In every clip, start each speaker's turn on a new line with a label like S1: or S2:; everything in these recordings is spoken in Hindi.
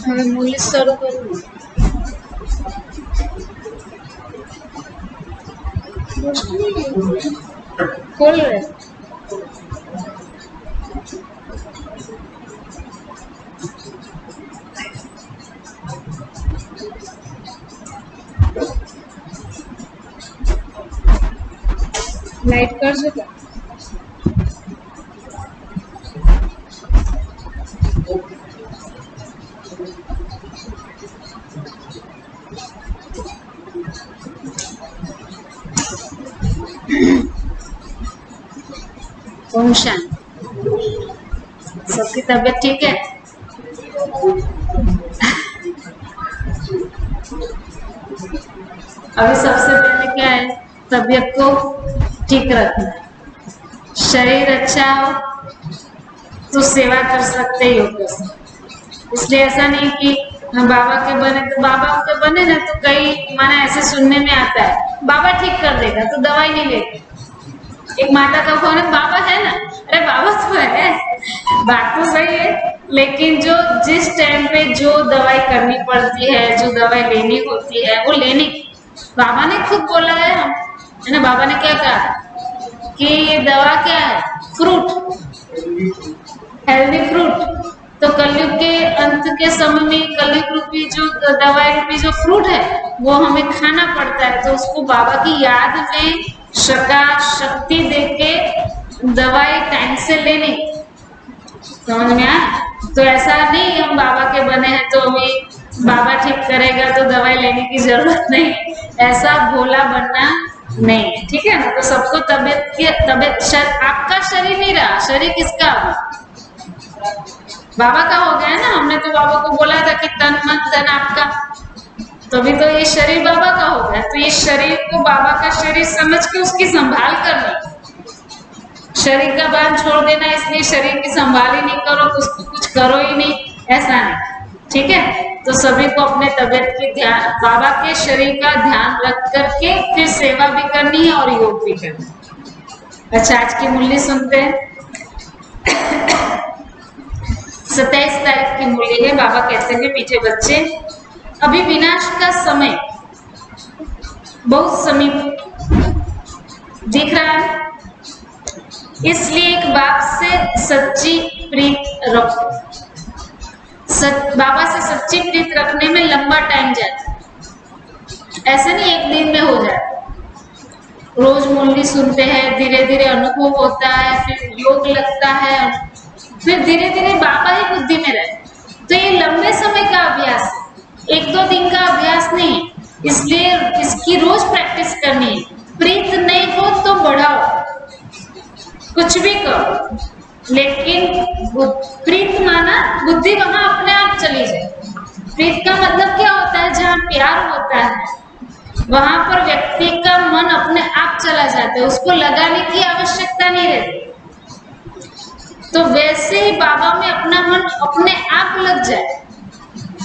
S1: हमें मूल्य चालू करू खोल रहे लाइट कर जो सबकी तबीयत ठीक है? अभी सबसे पहले क्या है, तबीयत को ठीक रखना है। शरीर अच्छा हो तो सेवा कर सकते ही हो। इसलिए ऐसा नहीं कि बाबा के बने तो बाबा के बने ना, तो कई माना ऐसे सुनने में आता है बाबा ठीक कर देगा तो दवाई नहीं लेते। एक माता का फोन है, बाबा है ना, अरे बाबा तो है, बात तो सही है, लेकिन जो जिस टाइम पे जो दवाई करनी पड़ती है, जो दवाई लेनी होती है वो लेनी। बाबा ने खुद बोला है ना, बाबा ने क्या कहा कि ये दवा क्या है, फ्रूट, हेल्दी फ्रूट। तो कलयुग के अंत के समय में कलयुग रूपी जो दवाई रूपी जो फ्रूट है वो हमें खाना पड़ता है। तो उसको बाबा की याद में शक्ति देके दवाई टाइम से लेनी, समझ में आया? तो ऐसा नहीं हम बाबा के बने हैं तो अभी बाबा ठीक करेगा तो दवाई लेने की जरूरत नहीं, ऐसा भोला बनना नहीं, ठीक है ना। तो सबको तबियत आपका शरीर नहीं रहा, शरीर किसका? बाबा का हो गया ना। हमने तो बाबा को बोला था कि तन मन धन आपका, तभी तो ये शरीर बाबा का हो गया। तो ये शरीर को बाबा का शरीर समझ के उसकी संभाल करनी, शरीर का बांध छोड़ देना इसलिए शरीर की संभाल ही नहीं करो तो उसको कुछ करो ही नहीं, ऐसा नहीं, ठीक है। तो सभी को अपने तबियत की ध्यान, बाबा के शरीर का ध्यान रख करके फिर सेवा भी करनी है और योग भी करना है। अच्छा, आज की मूल्य सुनते हैं। 27 तारीख की मूल्य है। बाबा कहते हैं मीठे बच्चे, अभी विनाश का समय बहुत समीप दिख रहा है, इसलिए एक बाप से सच्ची प्रीत रखो। बाबा से सच्ची प्रीत रखने में लंबा टाइम जाता है, ऐसे नहीं एक दिन में हो जाए। रोज मुरली सुनते हैं, धीरे धीरे अनुभव होता है, फिर योग लगता है, फिर धीरे धीरे बाबा ही बुद्धि में रहे। तो ये लंबे समय का अभ्यास है, एक दो दिन का अभ्यास नहीं, इसलिए इसकी रोज प्रैक्टिस करनी है। प्रीत नहीं हो तो बढ़ाओ, कुछ भी करो, लेकिन प्रीत माना बुद्धि वहां अपने आप चली जाए। प्रीत का मतलब क्या होता है? जहाँ प्यार होता है वहां पर व्यक्ति का मन अपने आप चला जाता है, उसको लगाने की आवश्यकता नहीं रहती। तो वैसे ही बाबा में अपना मन अपने आप लग जाए,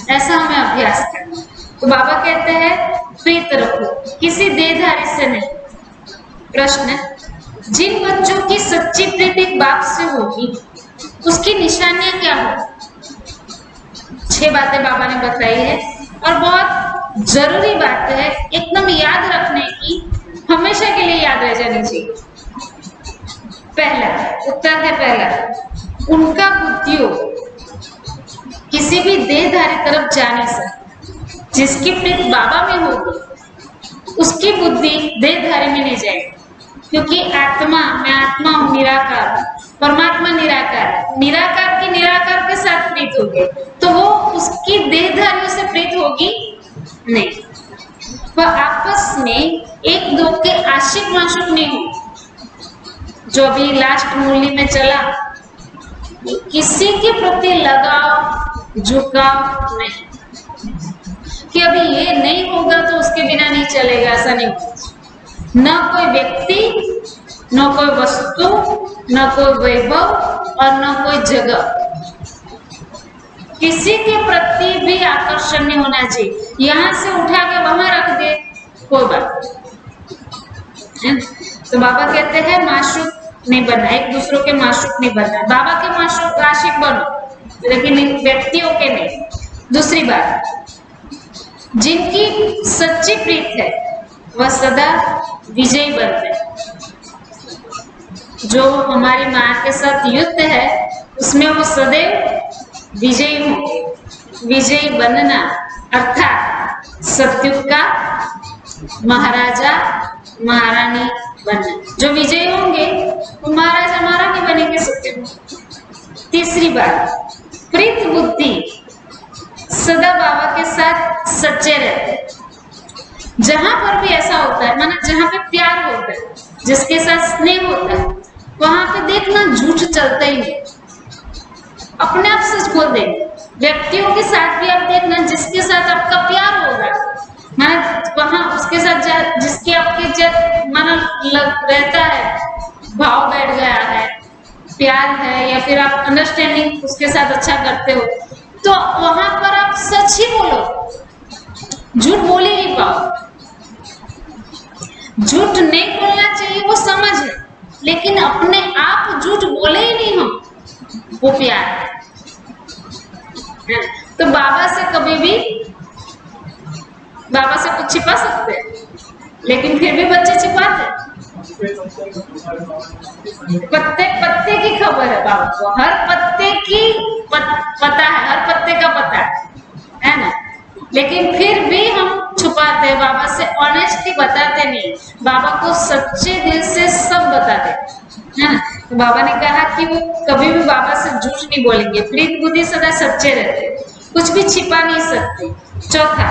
S1: ऐसा हमें अभ्यास करना। तो बाबा कहते हैं प्रीत रखो, किसी देहधारी से नहीं। प्रश्न, जिन बच्चों की सच्ची प्रीत एक बाप से होगी उसकी निशानियां क्या हो? 6 बातें बाबा ने बताई है और बहुत जरूरी बात है, एकदम याद रखने की, हमेशा के लिए याद रह जानी चाहिए। पहला उत्तर है, पहला उनका बुद्धियों किसी भी देहधारी तरफ जा नहीं सकती। जिसकी प्रीत बाबा में होगी उसकी बुद्धि देहधारी में नहीं जाएगी, क्योंकि आत्मा, मैं आत्मा हूं, निराकार, परमात्मा निराकार, निराकार की निराकार के साथ प्रीत होगी, तो वो उसकी देहधारियों से प्रीत होगी नहीं। वह आपस में एक दो के आशिक माशुक नहीं होगी। जो अभी लास्ट मूली में चला, किसी के प्रति लगाव झुकाव नहीं, कि अभी ये नहीं होगा तो उसके बिना नहीं चलेगा, ऐसा नहीं। न कोई व्यक्ति, न कोई वस्तु, न कोई वैभव और न कोई जगह, किसी के प्रति भी आकर्षण नहीं होना चाहिए। यहां से उठा के वहां रख दे, कोई बात है। तो बाबा कहते हैं माशूक नहीं बनना, एक दूसरों के माशूक नहीं बनना। बाबा के माशूक आशिक बनो, लेकिन व्यक्तियों के नहीं। दूसरी बात, जिनकी सच्ची प्रीत है वह सदा विजयी बनते हैं। जो हमारी माँ के साथ युद्ध है उसमें वो सदैव विजयी होंगे। विजयी बनना अर्थात सत्युग का महाराजा महारानी बनना। जो विजयी होंगे वो महाराजा महारानी बनेंगे सत्युग। तीसरी बात, प्रीत बुद्धि सदा बाबा के साथ सच्चे रहते। जहां पर भी ऐसा होता है, माना जहां पे प्यार होता है, जिसके साथ स्नेह होता है, वहां पे देखना झूठ चलता ही नहीं, अपने आप सच बोल देंगे। व्यक्तियों के साथ भी आप देखना, जिसके साथ आपका प्यार होगा, माना वहां उसके साथ जिसके आपके माना रहता है, भाव बैठ गया है, प्यार है या फिर आप अंडरस्टैंडिंग उसके साथ अच्छा करते हो, तो वहां पर आप सच ही बोलो, झूठ बोल ही नहीं पाओ। झूठ नहीं बोलना चाहिए, वो समझ है, लेकिन अपने आप झूठ बोले ही नहीं हम, वो प्यार है। तो बाबा से कभी भी, बाबा से कुछ छिपा सकते हैं, लेकिन फिर भी बच्चे छिपाते। पत्ते पत्ते की खबर है बाबा को, हर पत्ते की पता है, हर पत्ते का पता है ना, लेकिन फिर भी हम छुपाते हैं, बाबा से ऑनेस्टली बताते नहीं, बाबा को सच्चे दिल से सब बताते है ना। तो बाबा ने कहा कि वो कभी भी बाबा से झूठ नहीं बोलेंगे, प्रीत बुद्धि सदा सच्चे रहते, कुछ भी छिपा नहीं सकते। चौथा,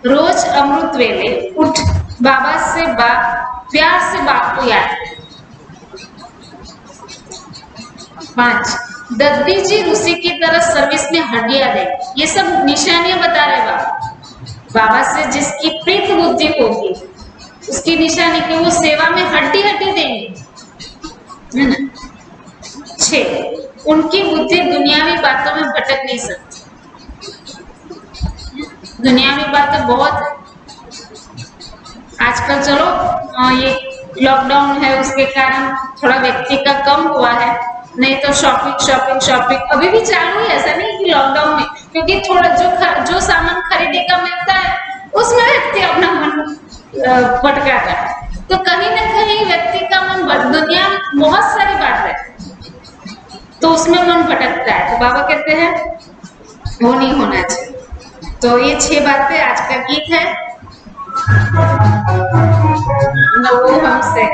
S1: रोज अमृत वेले उठ बाबा से प्यार से बाप को याद करें। 5, दद्दी जी ऋषि की तरह सर्विस में हड्डियां दे, ये सब निशानियां बता रहे बाबा से जिसकी प्रीत बुद्धि होगी उसकी निशानी कि वो सेवा में हड्डी हड्डी देंगे, है ना। 6, उनकी बुद्धि दुनियावी बातों में भटक नहीं सकती। दुनियावी बातें बहुत है आजकल, चलो ये लॉकडाउन है उसके कारण थोड़ा व्यक्ति का कम हुआ है, नहीं तो शॉपिंग अभी भी चालू है, ऐसा नहीं कि लॉकडाउन में, क्योंकि थोड़ा जो सामान खरीदने का मिलता है उसमें व्यक्ति अपना मन भटकाता है। तो कहीं ना कहीं व्यक्ति का मन, दुनिया में बहुत सारी बात है तो उसमें मन भटकता है, तो बाबा कहते हैं वो नहीं होना चाहिए। तो ये 6 बातें आज का गीत है। नमो हमसे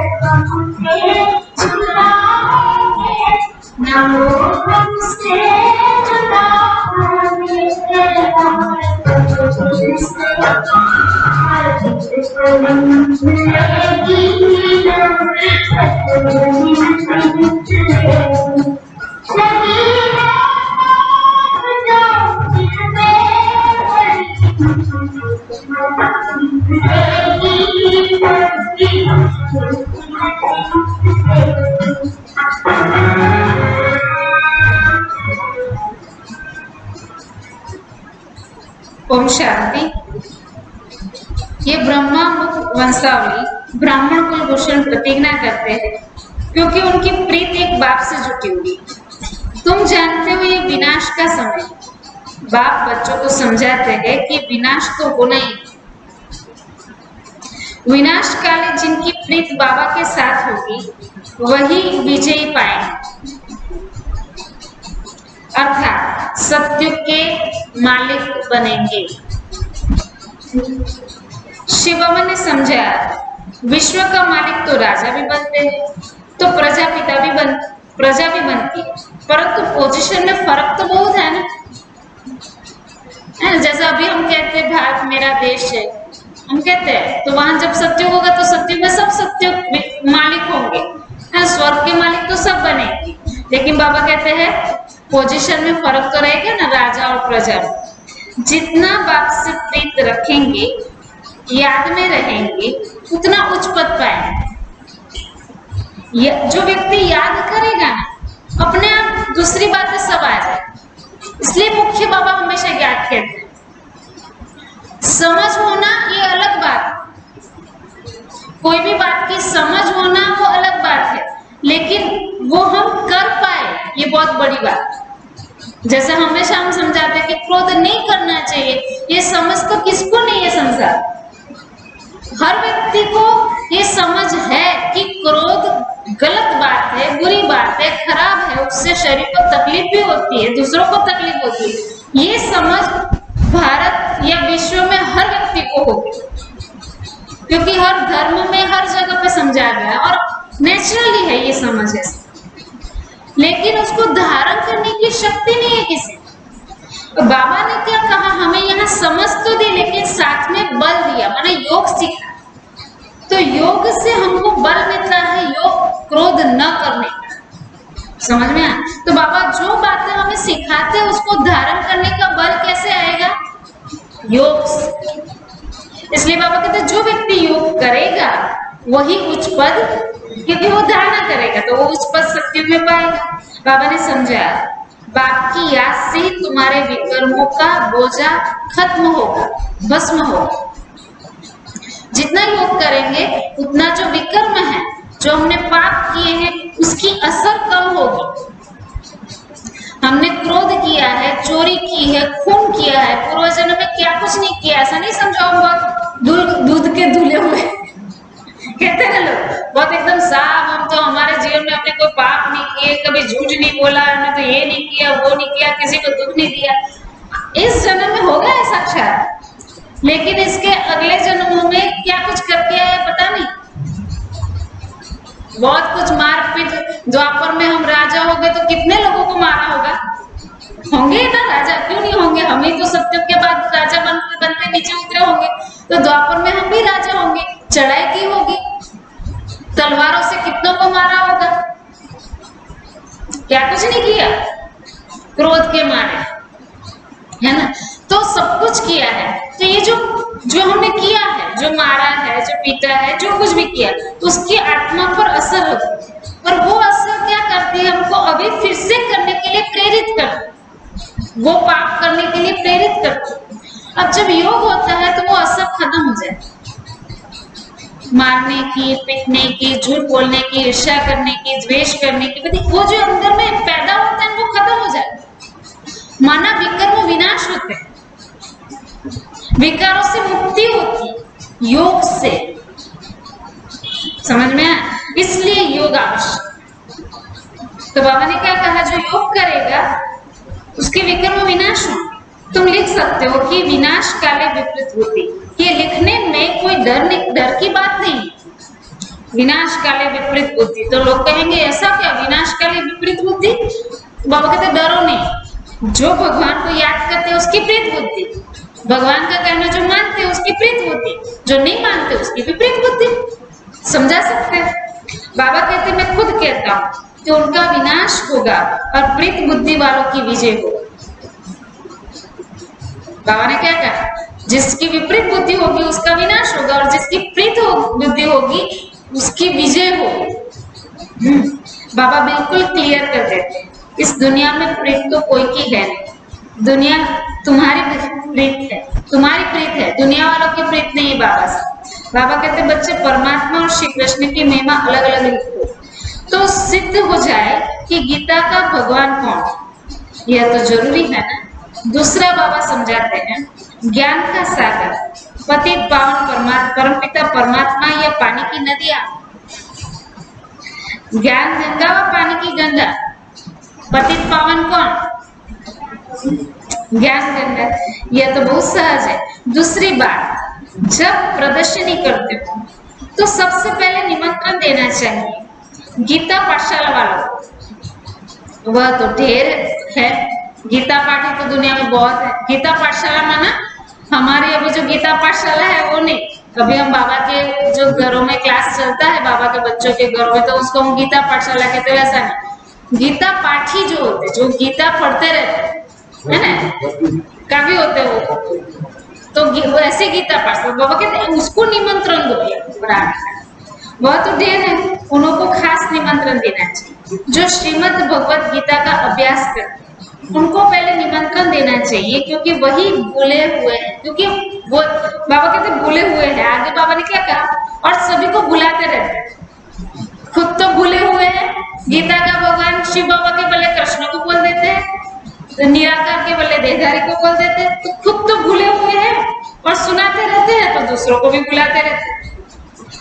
S1: ओम शांति। ये ब्रह्मा मुख वंशावली ब्राह्मण कुलभूषण प्रतिज्ञा करते हैं, क्योंकि उनकी प्रीत एक बाप से जुटी हुई। तुम जानते हो ये विनाश का समय, बाप बच्चों को समझाते हैं कि विनाश तो होना ही, विनाश काले जिनकी प्रीत बाबा के साथ होगी वही विजयी पाएंगे, अर्थात सत्य के मालिक बनेंगे। शिव बाबा ने समझा विश्व का मालिक तो राजा भी बनते हैं, तो प्रजा भी बनती है, परंतु पोजीशन में फर्क तो बहुत है ना। जैसा अभी हम कहते हैं भारत मेरा देश है, हम कहते हैं, तो वहां जब सत्य होगा तो सत्य में सब सत्य मालिक होंगे, स्वर्ग के मालिक तो सब बनेंगे। लेकिन बाबा कहते हैं पोजीशन में फर्क तो रहेगा ना, राजा और प्रजा। जितना बाप से प्रीत रखेंगे, याद में रहेंगे, उतना उच्च पद पाएंगे। जो व्यक्ति याद करेगा ना, अपने आप दूसरी बातें सब आ जाए। इसलिए मुख्य बाबा हमेशा याद कहते हैं, समझ होना ये अलग बात, कोई भी बात की समझ होना वो अलग बात है, लेकिन वो हम कर पाए ये बहुत बड़ी बात। जैसे हमेशा हम समझाते हैं कि क्रोध नहीं करना चाहिए, ये समझ तो किसको नहीं है संसार, हर व्यक्ति को ये समझ है कि क्रोध गलत बात है, बुरी बात है, खराब है, उससे शरीर को तकलीफ भी होती है, दूसरों को तकलीफ होती है। ये समझ भारत या विश्व में हर व्यक्ति को होगी, क्योंकि हर धर्म में हर जगह पे समझा गया है और नेचुरली है ये समझ है, लेकिन उसको धारण करने की शक्ति नहीं है किसी। बाबा ने क्या कहा, हमें यहाँ समझ तो दी, लेकिन साथ में बल दिया, माने योग सीखा। तो योग से हमको बल मिलता है, योग क्रोध न करने का। समझ में आया? तो बाबा जो बातें हमें सिखाते हैं उसको धारण करने का बल कैसे आएगा? योग से। इसलिए बाबा कहते हैं जो व्यक्ति योग करेगा वही उच्च पद क्योंकि वो धारणा करेगा तो वो उस पद शक्ति में पाएगा। बाबा ने समझाया, बाकी याद से ही तुम्हारे विकर्मों का बोझा खत्म होगा, भस्म होगा। जितना योग करेंगे उतना जो विकर्म है, जो हमने पाप किए हैं, उसकी असर कम होगी। हमने क्रोध किया है, चोरी की है, खून किया है, पूर्व जन्म में क्या कुछ नहीं किया, ऐसा नहीं समझाओ दूध के धुले हुए कहते हैं ना लोग, बहुत एकदम साफ, हम तो हमारे जीवन में अपने कोई पाप नहीं किए, कभी झूठ नहीं बोला, हमने तो ये नहीं किया, वो नहीं किया, किसी को दुख नहीं दिया। इस जन्म में होगा ऐसा साक्षात, लेकिन इसके अगले जन्मों में क्या कुछ करके आया पता नहीं। बहुत कुछ मारपीट, द्वापर में हम राजा हो गए तो कितने लोगों को मारा होगा, होंगे ना राजा, क्यों नहीं होंगे, हम ही तो सत्ययुग के बाद राजा बनते नीचे उतरे होंगे, तो द्वापर में हम भी राजा होंगे, चढ़ाई की होगी, तलवारों से कितनों को मारा होगा, क्या कुछ नहीं किया, क्रोध के मारे, है ना। तो सब कुछ किया है। तो ये जो हमने किया है, जो मारा है, जो पीटा है, जो कुछ भी किया, तो उसकी आत्मा पर असर होता है, और वो असर क्या करती है, हमको अभी फिर से करने के लिए प्रेरित करती है, वो पाप करने के लिए प्रेरित करती है। अब जब योग होता है तो वो असर खत्म हो जाए, मारने की, पीटने की, झूठ बोलने की, ईर्ष्या करने की, द्वेष करने की, वो जो अंदर में पैदा होता है वो खत्म हो जाए। माना विकर्म विनाश होते हैं, विकारों से मुक्ति होती योग से, समझ में आया। इसलिए योग आवश्यक। तो बाबा ने क्या कहा, जो योग करेगा उसके विकर्म विनाश हो। तुम लिख सकते हो कि विनाश काले विपरीत बुद्धि, ये लिखने में कोई डर की बात नहीं। विनाश काले विपरीत बुद्धि, तो लोग कहेंगे ऐसा क्या, विनाश काले विपरीत बुद्धि। बाबा कहते डरो नहीं, जो भगवान को याद करते हैं उसकी प्रीत बुद्धि, भगवान का कहना जो मानते हैं उसकी प्रीत बुद्धि, जो नहीं मानते उसकी विपरीत बुद्धि। समझा सकते हैं। बाबा कहते मैं खुद कहता हूँ कि उनका विनाश होगा और प्रीत बुद्धि वालों की विजय होगी। बाबा ने क्या कहा, जिसकी विपरीत बुद्धि होगी उसका विनाश होगा, और जिसकी प्रीत बुद्धि होगी उसकी विजय होगी। बाबा बिल्कुल क्लियर कर देते, इस दुनिया में प्रीत तो कोई की है नहीं, दुनिया तुम्हारी प्रीत है, तुम्हारी प्रीत है, दुनिया वालों की प्रीत नहीं। बाबा कहते बच्चे परमात्मा और श्री कृष्ण की महिमा अलग अलग लिखो, तो सिद्ध हो जाए कि गीता का भगवान कौन, यह तो जरूरी है ना। दूसरा बाबा समझाते हैं, ज्ञान का सागर, पतित पावन परमपिता परमात्मा या पानी की नदियां, ज्ञान गंगा व पानी की गंगा, पतित पावन कौन, ज्ञान गंगा, यह तो बहुत सहज है। दूसरी बात, जब प्रदर्शनी करते हो तो सबसे पहले निमंत्रण देना चाहिए गीता पाठशाला वालों को। वह तो ढेर है, गीता पाठी तो दुनिया में बहुत है। गीता पाठशाला माना हमारी अभी जो गीता पाठशाला है वो नहीं, अभी हम बाबा के जो घरों में क्लास चलता है, बाबा के बच्चों के घरों में, तो उसको हम गीता पाठशाला कहते हैं, ऐसा नहीं। गीता पाठी जो होते, जो गीता पढ़ते रहते है ना, काफी होते वो, तो वो ऐसे गीता पाठशाला बाबा कहते हैं उसको निमंत्रण दो, वह तो ढेर है, उनको खास निमंत्रण देना चाहिए। जो श्रीमद् भगवत गीता का अभ्यास करते उनको पहले निमंत्रण देना चाहिए, क्योंकि वही भूले हुए हैं, क्योंकि वो बाबा कहते भूले हुए हैं। आगे बाबा ने क्या कहा, और सभी को बुलाते रहते हैं, खुद तो भूले हुए हैं। गीता का भगवान शिव बाबा के बल्ले कृष्ण को बोल देते हैं, तो निराकार के बल्ले देहधारी को बोल देते हैं, तो खुद तो भूले हुए हैं और सुनाते रहते हैं, तो दूसरों को भी बुलाते रहते हैं।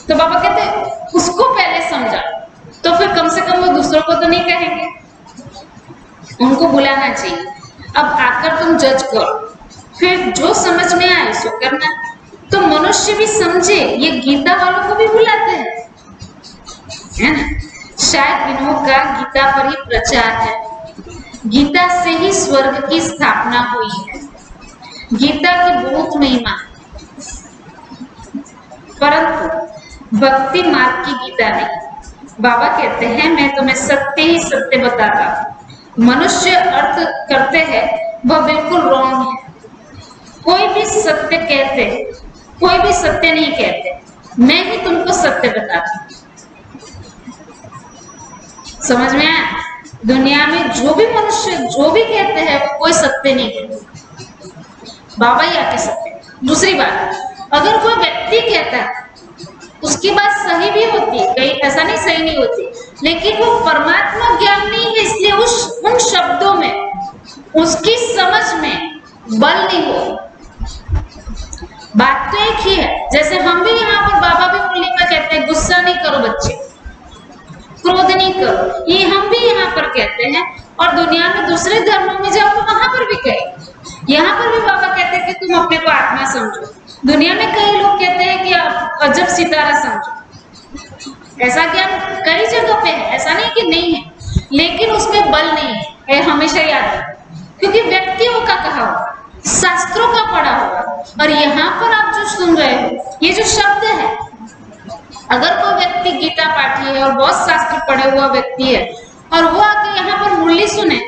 S1: तो बाबा कहते उसको पहले समझा, तो फिर कम से कम वो दूसरों को तो नहीं कहेंगे, उनको बुलाना चाहिए। अब आकर तुम जज करो, फिर जो समझ में आए सो करना। तो मनुष्य भी समझे, ये गीता वालों को भी बुलाते हैं, है ना। शायद इन्हों का गीता पर ही प्रचार है, गीता से ही स्वर्ग की स्थापना हुई है, गीता की बहुत महिमा, परंतु भक्ति मार्ग की गीता नहीं। बाबा कहते हैं मैं तुम्हें सत्य ही सत्य बताता हूँ, मनुष्य अर्थ करते हैं वह बिल्कुल रॉन्ग है। कोई भी सत्य कहते, कोई भी सत्य नहीं कहते, मैं ही तुमको सत्य बताती हूँ। समझ में आया? दुनिया में जो भी मनुष्य जो भी कहते हैं वो कोई सत्य नहीं कहते, बाबा ही आके सत्य। दूसरी बात, अगर कोई व्यक्ति कहता है उसकी बात सही भी होती है, कहीं ऐसा नहीं सही नहीं होती, लेकिन वो परमात्मा ज्ञान नहीं है, इसलिए उन शब्दों में उसकी समझ में बल नहीं हो। बात तो एक ही है। जैसे हम भी यहाँ पर बाबा भी मुरली में कहते हैं गुस्सा नहीं करो बच्चे, क्रोध नहीं करो, ये हम भी यहाँ पर कहते हैं। और दुनिया में दूसरे धर्मों में जाओ तो वहां पर भी कहे, यहाँ पर भी बाबा कहते हैं कि तुम अपने को आत्मा समझो। दुनिया में कई लोग कहते हैं कि आप अजब सितारा समझो। ऐसा ज्ञान कई जगह पे है, ऐसा नहीं कि नहीं है, लेकिन उसमें बल नहीं है, हमेशा याद रखो, क्योंकि व्यक्तियों का कहा हुआ, शास्त्रों का पढ़ा हुआ। और यहाँ पर आप जो सुन रहे हो ये जो शब्द है, अगर कोई व्यक्ति गीता पाठी है और बहुत शास्त्र पढ़े हुआ व्यक्ति है और वो आके यहाँ पर मुरली सुने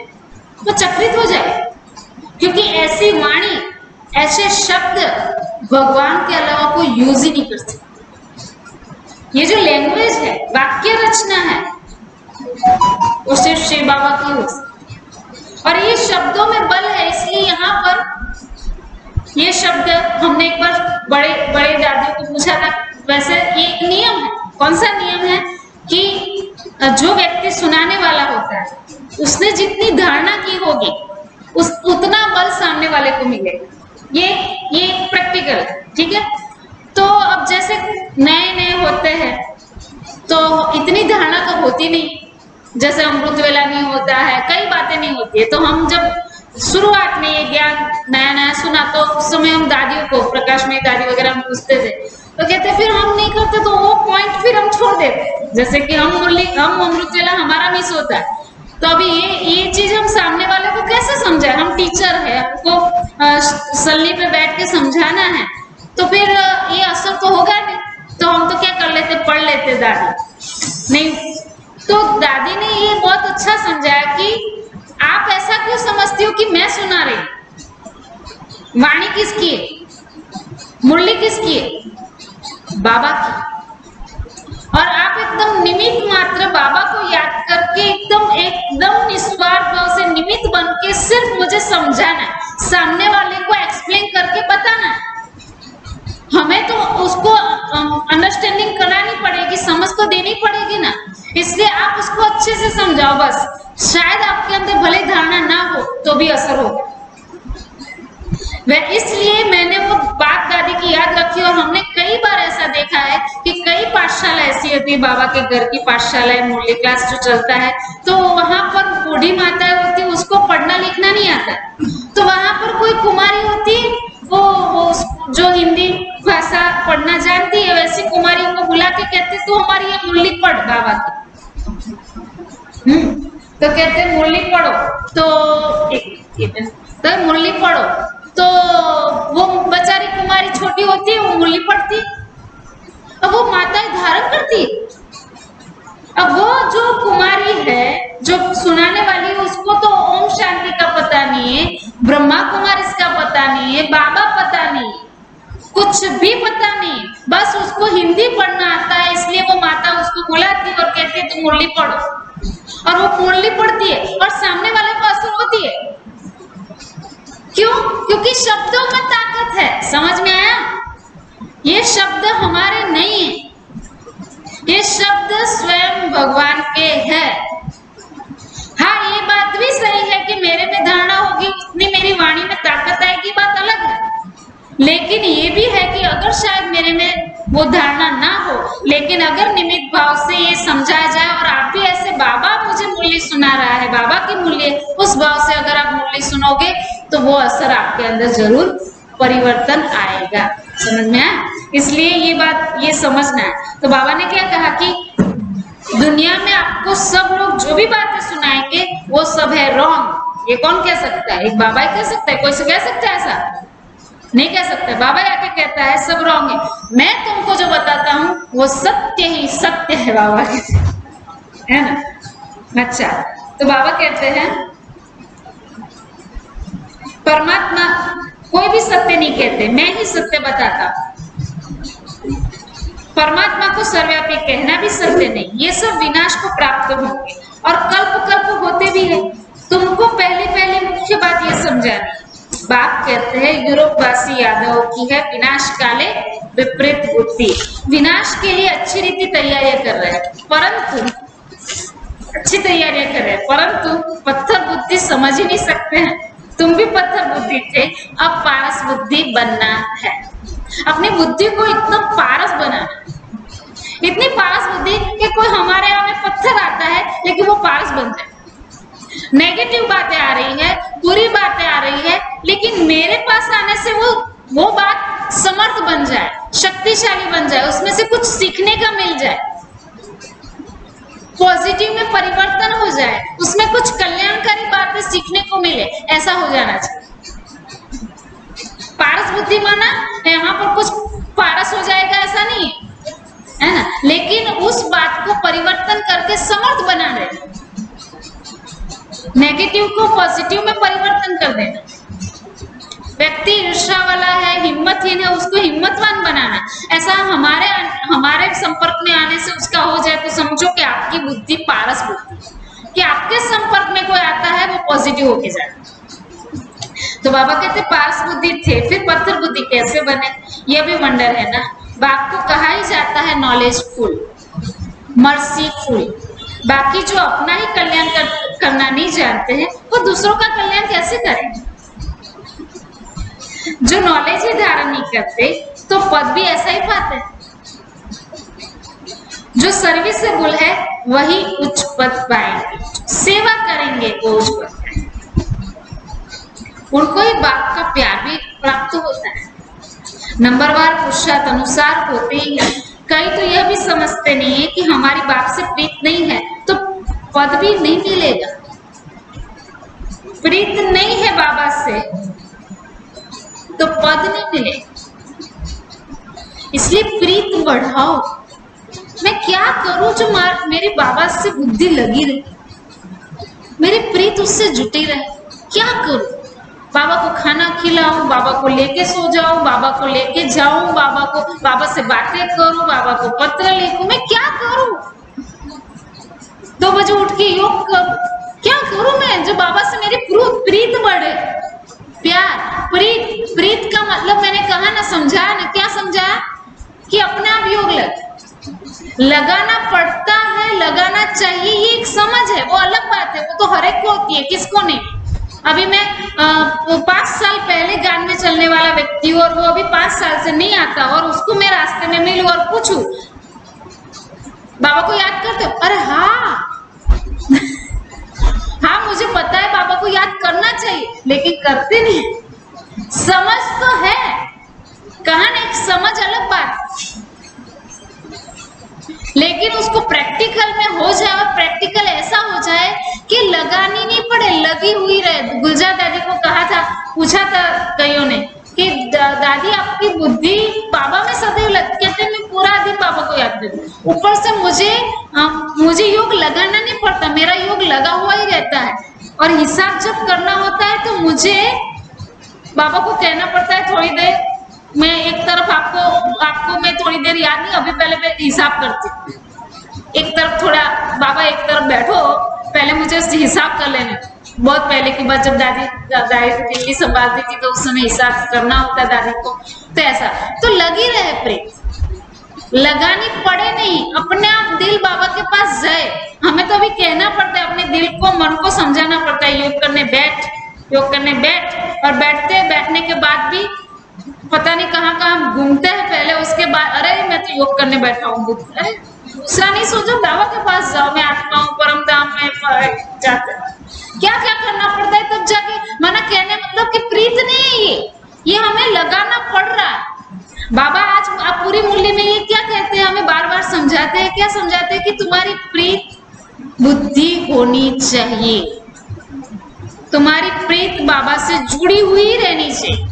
S1: तो चकित हो जाए, क्योंकि ऐसी वाणी ऐसे शब्द भगवान के अलावा कोई यूज ही नहीं कर सकता। ये जो लैंग्वेज है, वाक्य रचना है, वो सिर्फ शिव बाबा की हो सकती। और ये शब्दों में बल है, इसलिए यहाँ पर ये शब्द हमने एक बार बड़े बड़े दादियों को पूछा था। वैसे ये एक नियम है। कौन सा नियम है? कि जो व्यक्ति सुनाने वाला होता है उसने जितनी धारणा की होगी उतना बल सामने वाले को मिलेगा। ये प्रैक्टिकल है, ठीक है। तो अब जैसे नए नए होते हैं तो इतनी धारणा तो होती नहीं, जैसे अमृत वेला नहीं होता है, कई बातें नहीं होती है। तो हम जब शुरुआत में ये ज्ञान नया नया सुना तो उस समय हम दादियों को, प्रकाश में दादी वगैरह हम पूछते थे तो कहते फिर हम नहीं करते, तो वो पॉइंट फिर हम छोड़ देते। जैसे कि हम अमृत वेला हमारा मिस होता है, तो अभी ये चीज हम सामने वाले को कैसे समझाए? हम टीचर है, हमको सल्ली पे बैठ के समझाना है, तो फिर ये असर तो होगा नहीं। तो हम तो क्या कर लेते, पढ़ लेते दादी नहीं। तो दादी ने ये बहुत अच्छा समझाया कि आप ऐसा क्यों समझती हो कि मैं सुना रही, वाणी किसकी है, मुरली किसकी है? बाबा की। और आप एकदम निमित्त मात्र बाबा को याद करके एकदम निस्वार्थ भाव से निमित्त बन के सिर्फ मुझे समझाना है, सामने वाले को एक्सप्लेन करके बताना है। हमें तो उसको अंडरस्टैंडिंग करानी पड़ेगी, समझ तो देनी पड़ेगी ना। इसलिए आप उसको अच्छे से समझाओ बस। शायद आपके अंदर भले धारणा ना हो तो भी असर होगा। इसलिए मैंने वो बात दादी की याद रखी। और हमने कई बार ऐसा देखा है कि कई पाठशाला ऐसी होती है, बाबा के घर की पाठशाला है, मुरली क्लास जो चलता है, तो वहां पर बूढ़ी माता होती है, उसको पढ़ना लिखना नहीं आता, तो वहां पर कोई कुमारी होती है, वो जो हिंदी भाषा पढ़ना जानती है, वैसी कुमारी को बुला के कहते तो हमारी ये मुरली पढ़ बाबा की। तो कहते मुरली पढ़ो, तो मुरली पढ़ो, तो वो बेचारी कुमारी छोटी होती है, वो मुरली पढ़ती, अब वो माताएं धारण करती। अब वो जो कुमारी है, जो सुनाने वाली है, उसको तो ओम शांति का पता नहीं है, ब्रह्मा कुमारी इसका पता नहीं है, बाबा पता नहीं, कुछ भी पता नहीं, बस उसको हिंदी पढ़ना आता है। इसलिए वो माता उसको बुलाती और कहती है तुम मुरली पढ़ो, और वो मुरली पढ़ती है और सामने वाले को असर होती है। क्यों? क्योंकि शब्दों में ताकत है। समझ में आया? ये शब्द हमारे नहीं है, ये शब्द स्वयं भगवान के हैं। हाँ, ये बात भी सही है कि मेरे में धारणा होगी उतनी मेरी वाणी में ताकत आएगी, बात अलग है। लेकिन ये भी है कि अगर शायद मेरे में वो धारणा ना हो, लेकिन अगर निमित्त भाव से ये समझाया जाए और आप भी ऐसे, बाबा मुझे मुरली सुना रहा है, बाबा की मुरली, उस भाव से अगर आप मुरली सुनोगे तो वो असर आपके अंदर जरूर परिवर्तन आएगा। समझ में आया? इसलिए ये बात ये समझना है। तो बाबा ने क्या कहा कि दुनिया में आपको सब लोग जो भी बातें सुनाएंगे वो सब है रॉन्ग। ये कौन कह सकता है? एक बाबा ही कह सकता है, कोई से कह सकता है? ऐसा नहीं कह सकता। बाबा आके कहता है सब रॉन्ग है, मैं तुमको जो बताता हूँ वो सत्य ही सत्य है, बाबा है ना। अच्छा, तो बाबा कहते हैं परमात्मा कोई भी सत्य नहीं कहते, मैं ही सत्य बताता। परमात्मा को सर्वव्यापी कहना भी सत्य नहीं, ये सब विनाश को प्राप्त होंगे। और कल्प कल्प होते भी है। तुमको पहले पहले मुख्य बात ये समझानी। बाप कहते हैं यूरोपवासी यादव की है विनाश काले विपरीत बुद्धि। विनाश के लिए अच्छी रीति तैयारियां कर रहे हैं, परंतु अच्छी तैयारियां कर रहे हैं, परंतु पत्थर बुद्धि समझ ही नहीं सकते हैं। तुम भी पत्थर बुद्धि थे, अब पारस बुद्धि बनना है। अपनी बुद्धि को इतना पारस बनाना, इतनी पारस बुद्धि कि कोई हमारे यहाँ में पत्थर आता है लेकिन वो पारस बन जाए। नेगेटिव बातें आ रही है, बुरी बातें आ रही है, लेकिन मेरे पास आने से वो बात समर्थ बन जाए, शक्तिशाली बन जाए, उसमें से कुछ सीखने का मिल जाए, पॉजिटिव में परिवर्तन हो जाए, उसमें कुछ कल्याणकारी बातें सीखने को मिले, ऐसा हो जाना चाहिए। पारस बुद्धि माना यहाँ पर कुछ पारस हो जाएगा ऐसा नहीं है ना, लेकिन उस बात को परिवर्तन करके समर्थ बना रहे, नेगेटिव को पॉजिटिव में परिवर्तन कर देना। व्यक्ति ईर्ष्या वाला है, हिम्मतहीन है, उसको हिम्मतवान बनाना। ऐसा हमारे संपर्क में आने से उसका हो जाए तो समझो कि आपकी बुद्धि पारस बुद्धि, कि आपके संपर्क में कोई आता है वो पॉजिटिव होके जाए। तो बाबा कहते पारस बुद्धि थे, फिर पत्थर बुद्धि कैसे बने, ये भी वंडर है ना। बाप को कहा ही जाता है नॉलेजफुल, मर्सीफुल। बाकी जो अपना ही कल्याण करना नहीं जानते हैं वो दूसरों का कल्याण कैसे करेंगे। जो नॉलेज ही धारण नहीं करते तो पद भी ऐसा ही पाते हैं। जो सर्विसेबल है वही उच्च पद पाएंगे, सेवा करेंगे वो उच्च पद पाएंगे। उनको ही बाप का प्यार भी प्राप्त होता है। नंबरवार पुरुषार्थ अनुसार होते ही है। कई तो यह भी समझते नहीं है कि हमारी बाप से प्रीत नहीं है तो पद भी नहीं मिलेगा। प्रीत नहीं है बाबा से तो पद नहीं मिलेगा, इसलिए प्रीत बढ़ाओ। मैं क्या करूं जो मेरे बाबा से बुद्धि लगी रहे, मेरी प्रीत उससे जुटी रहे। क्या करूं? बाबा को खाना खिलाऊं, बाबा को लेके सो जाऊं, बाबा को लेके जाऊं, बाबा से बातें करूं, बाबा को पत्र लिखूं, मैं क्या करूं? 2 बजे उठ के योग करूं, क्या करूं मैं जो बाबा से मेरी प्रीत बढ़े। प्यार, प्रीत का मतलब मैंने कहा ना, समझाया ना, क्या समझाया कि अपने आप योग लगाना पड़ता है, लगाना चाहिए, ये एक समझ है, वो अलग बात है, वो तो हर एक को होती है, किसको नहीं। अभी मैं 5 साल पहले गान में चलने वाला व्यक्ति हूँ और वो अभी 5 साल से नहीं आता और उसको मैं रास्ते में मिलूं और पूछूं बाबा को याद करते हो? अरे हाँ हाँ मुझे पता है बाबा को याद करना चाहिए, लेकिन करते नहीं। समझ तो है, कहा ना, एक समझ अलग बात, लेकिन उसको प्रैक्टिकल में हो जाए और प्रैक्टिकल ऐसा हो जाए कि लगानी नहीं पड़े, लगी हुई रहे। गुलजार दादी को कहा था, पूछा था कईयों ने कि दादी आपकी बुद्धि बाबा में सदैव लगती, कहते मैं पूरा दिन बाबा को याद करती, ऊपर से मुझे योग लगाना नहीं पड़ता, मेरा योग लगा हुआ ही रहता है। और हिसाब जब करना होता है तो मुझे बाबा को कहना पड़ता है थोड़ी देर, मैं एक तरफ आपको मैं थोड़ी देर याद नहीं, अभी पहले मैं हिसाब करती हूँ। एक तरफ थोड़ा बाबा, एक तरफ बैठो, पहले मुझे हिसाब कर लेने। बहुत पहले की बात, जब दादी दिल्ली संभालती थी तो उस समय हिसाब करना होता दादी को, तो ऐसा तो लगी रहे प्रीत, लगानी पड़े नहीं, अपने आप दिल बाबा के पास जाए। हमें तो अभी कहना पड़ता है, अपने दिल को, मन को समझाना पड़ता है, योग करने बैठ, और बैठने के बाद भी पता नहीं कहाँ घूमते हैं पहले, उसके बाद अरे मैं तो योग करने बैठा हूँ, अरे दूसरा नहीं सोचो, बाबा के पास जाओ, मैं आत्मा हूँ, परम धाम में जाते। क्या करना पड़ता है तब जाके, माना कहने मतलब कि प्रीत नहीं है ये हमें लगाना पड़ रहा है। बाबा आज आप पूरी मूल्य में ये क्या कहते हैं, हमें बार बार समझाते हैं, क्या समझाते हैं कि तुम्हारी प्रीत बुद्धि होनी चाहिए, तुम्हारी प्रीत बाबा से जुड़ी हुई रहनी चाहिए,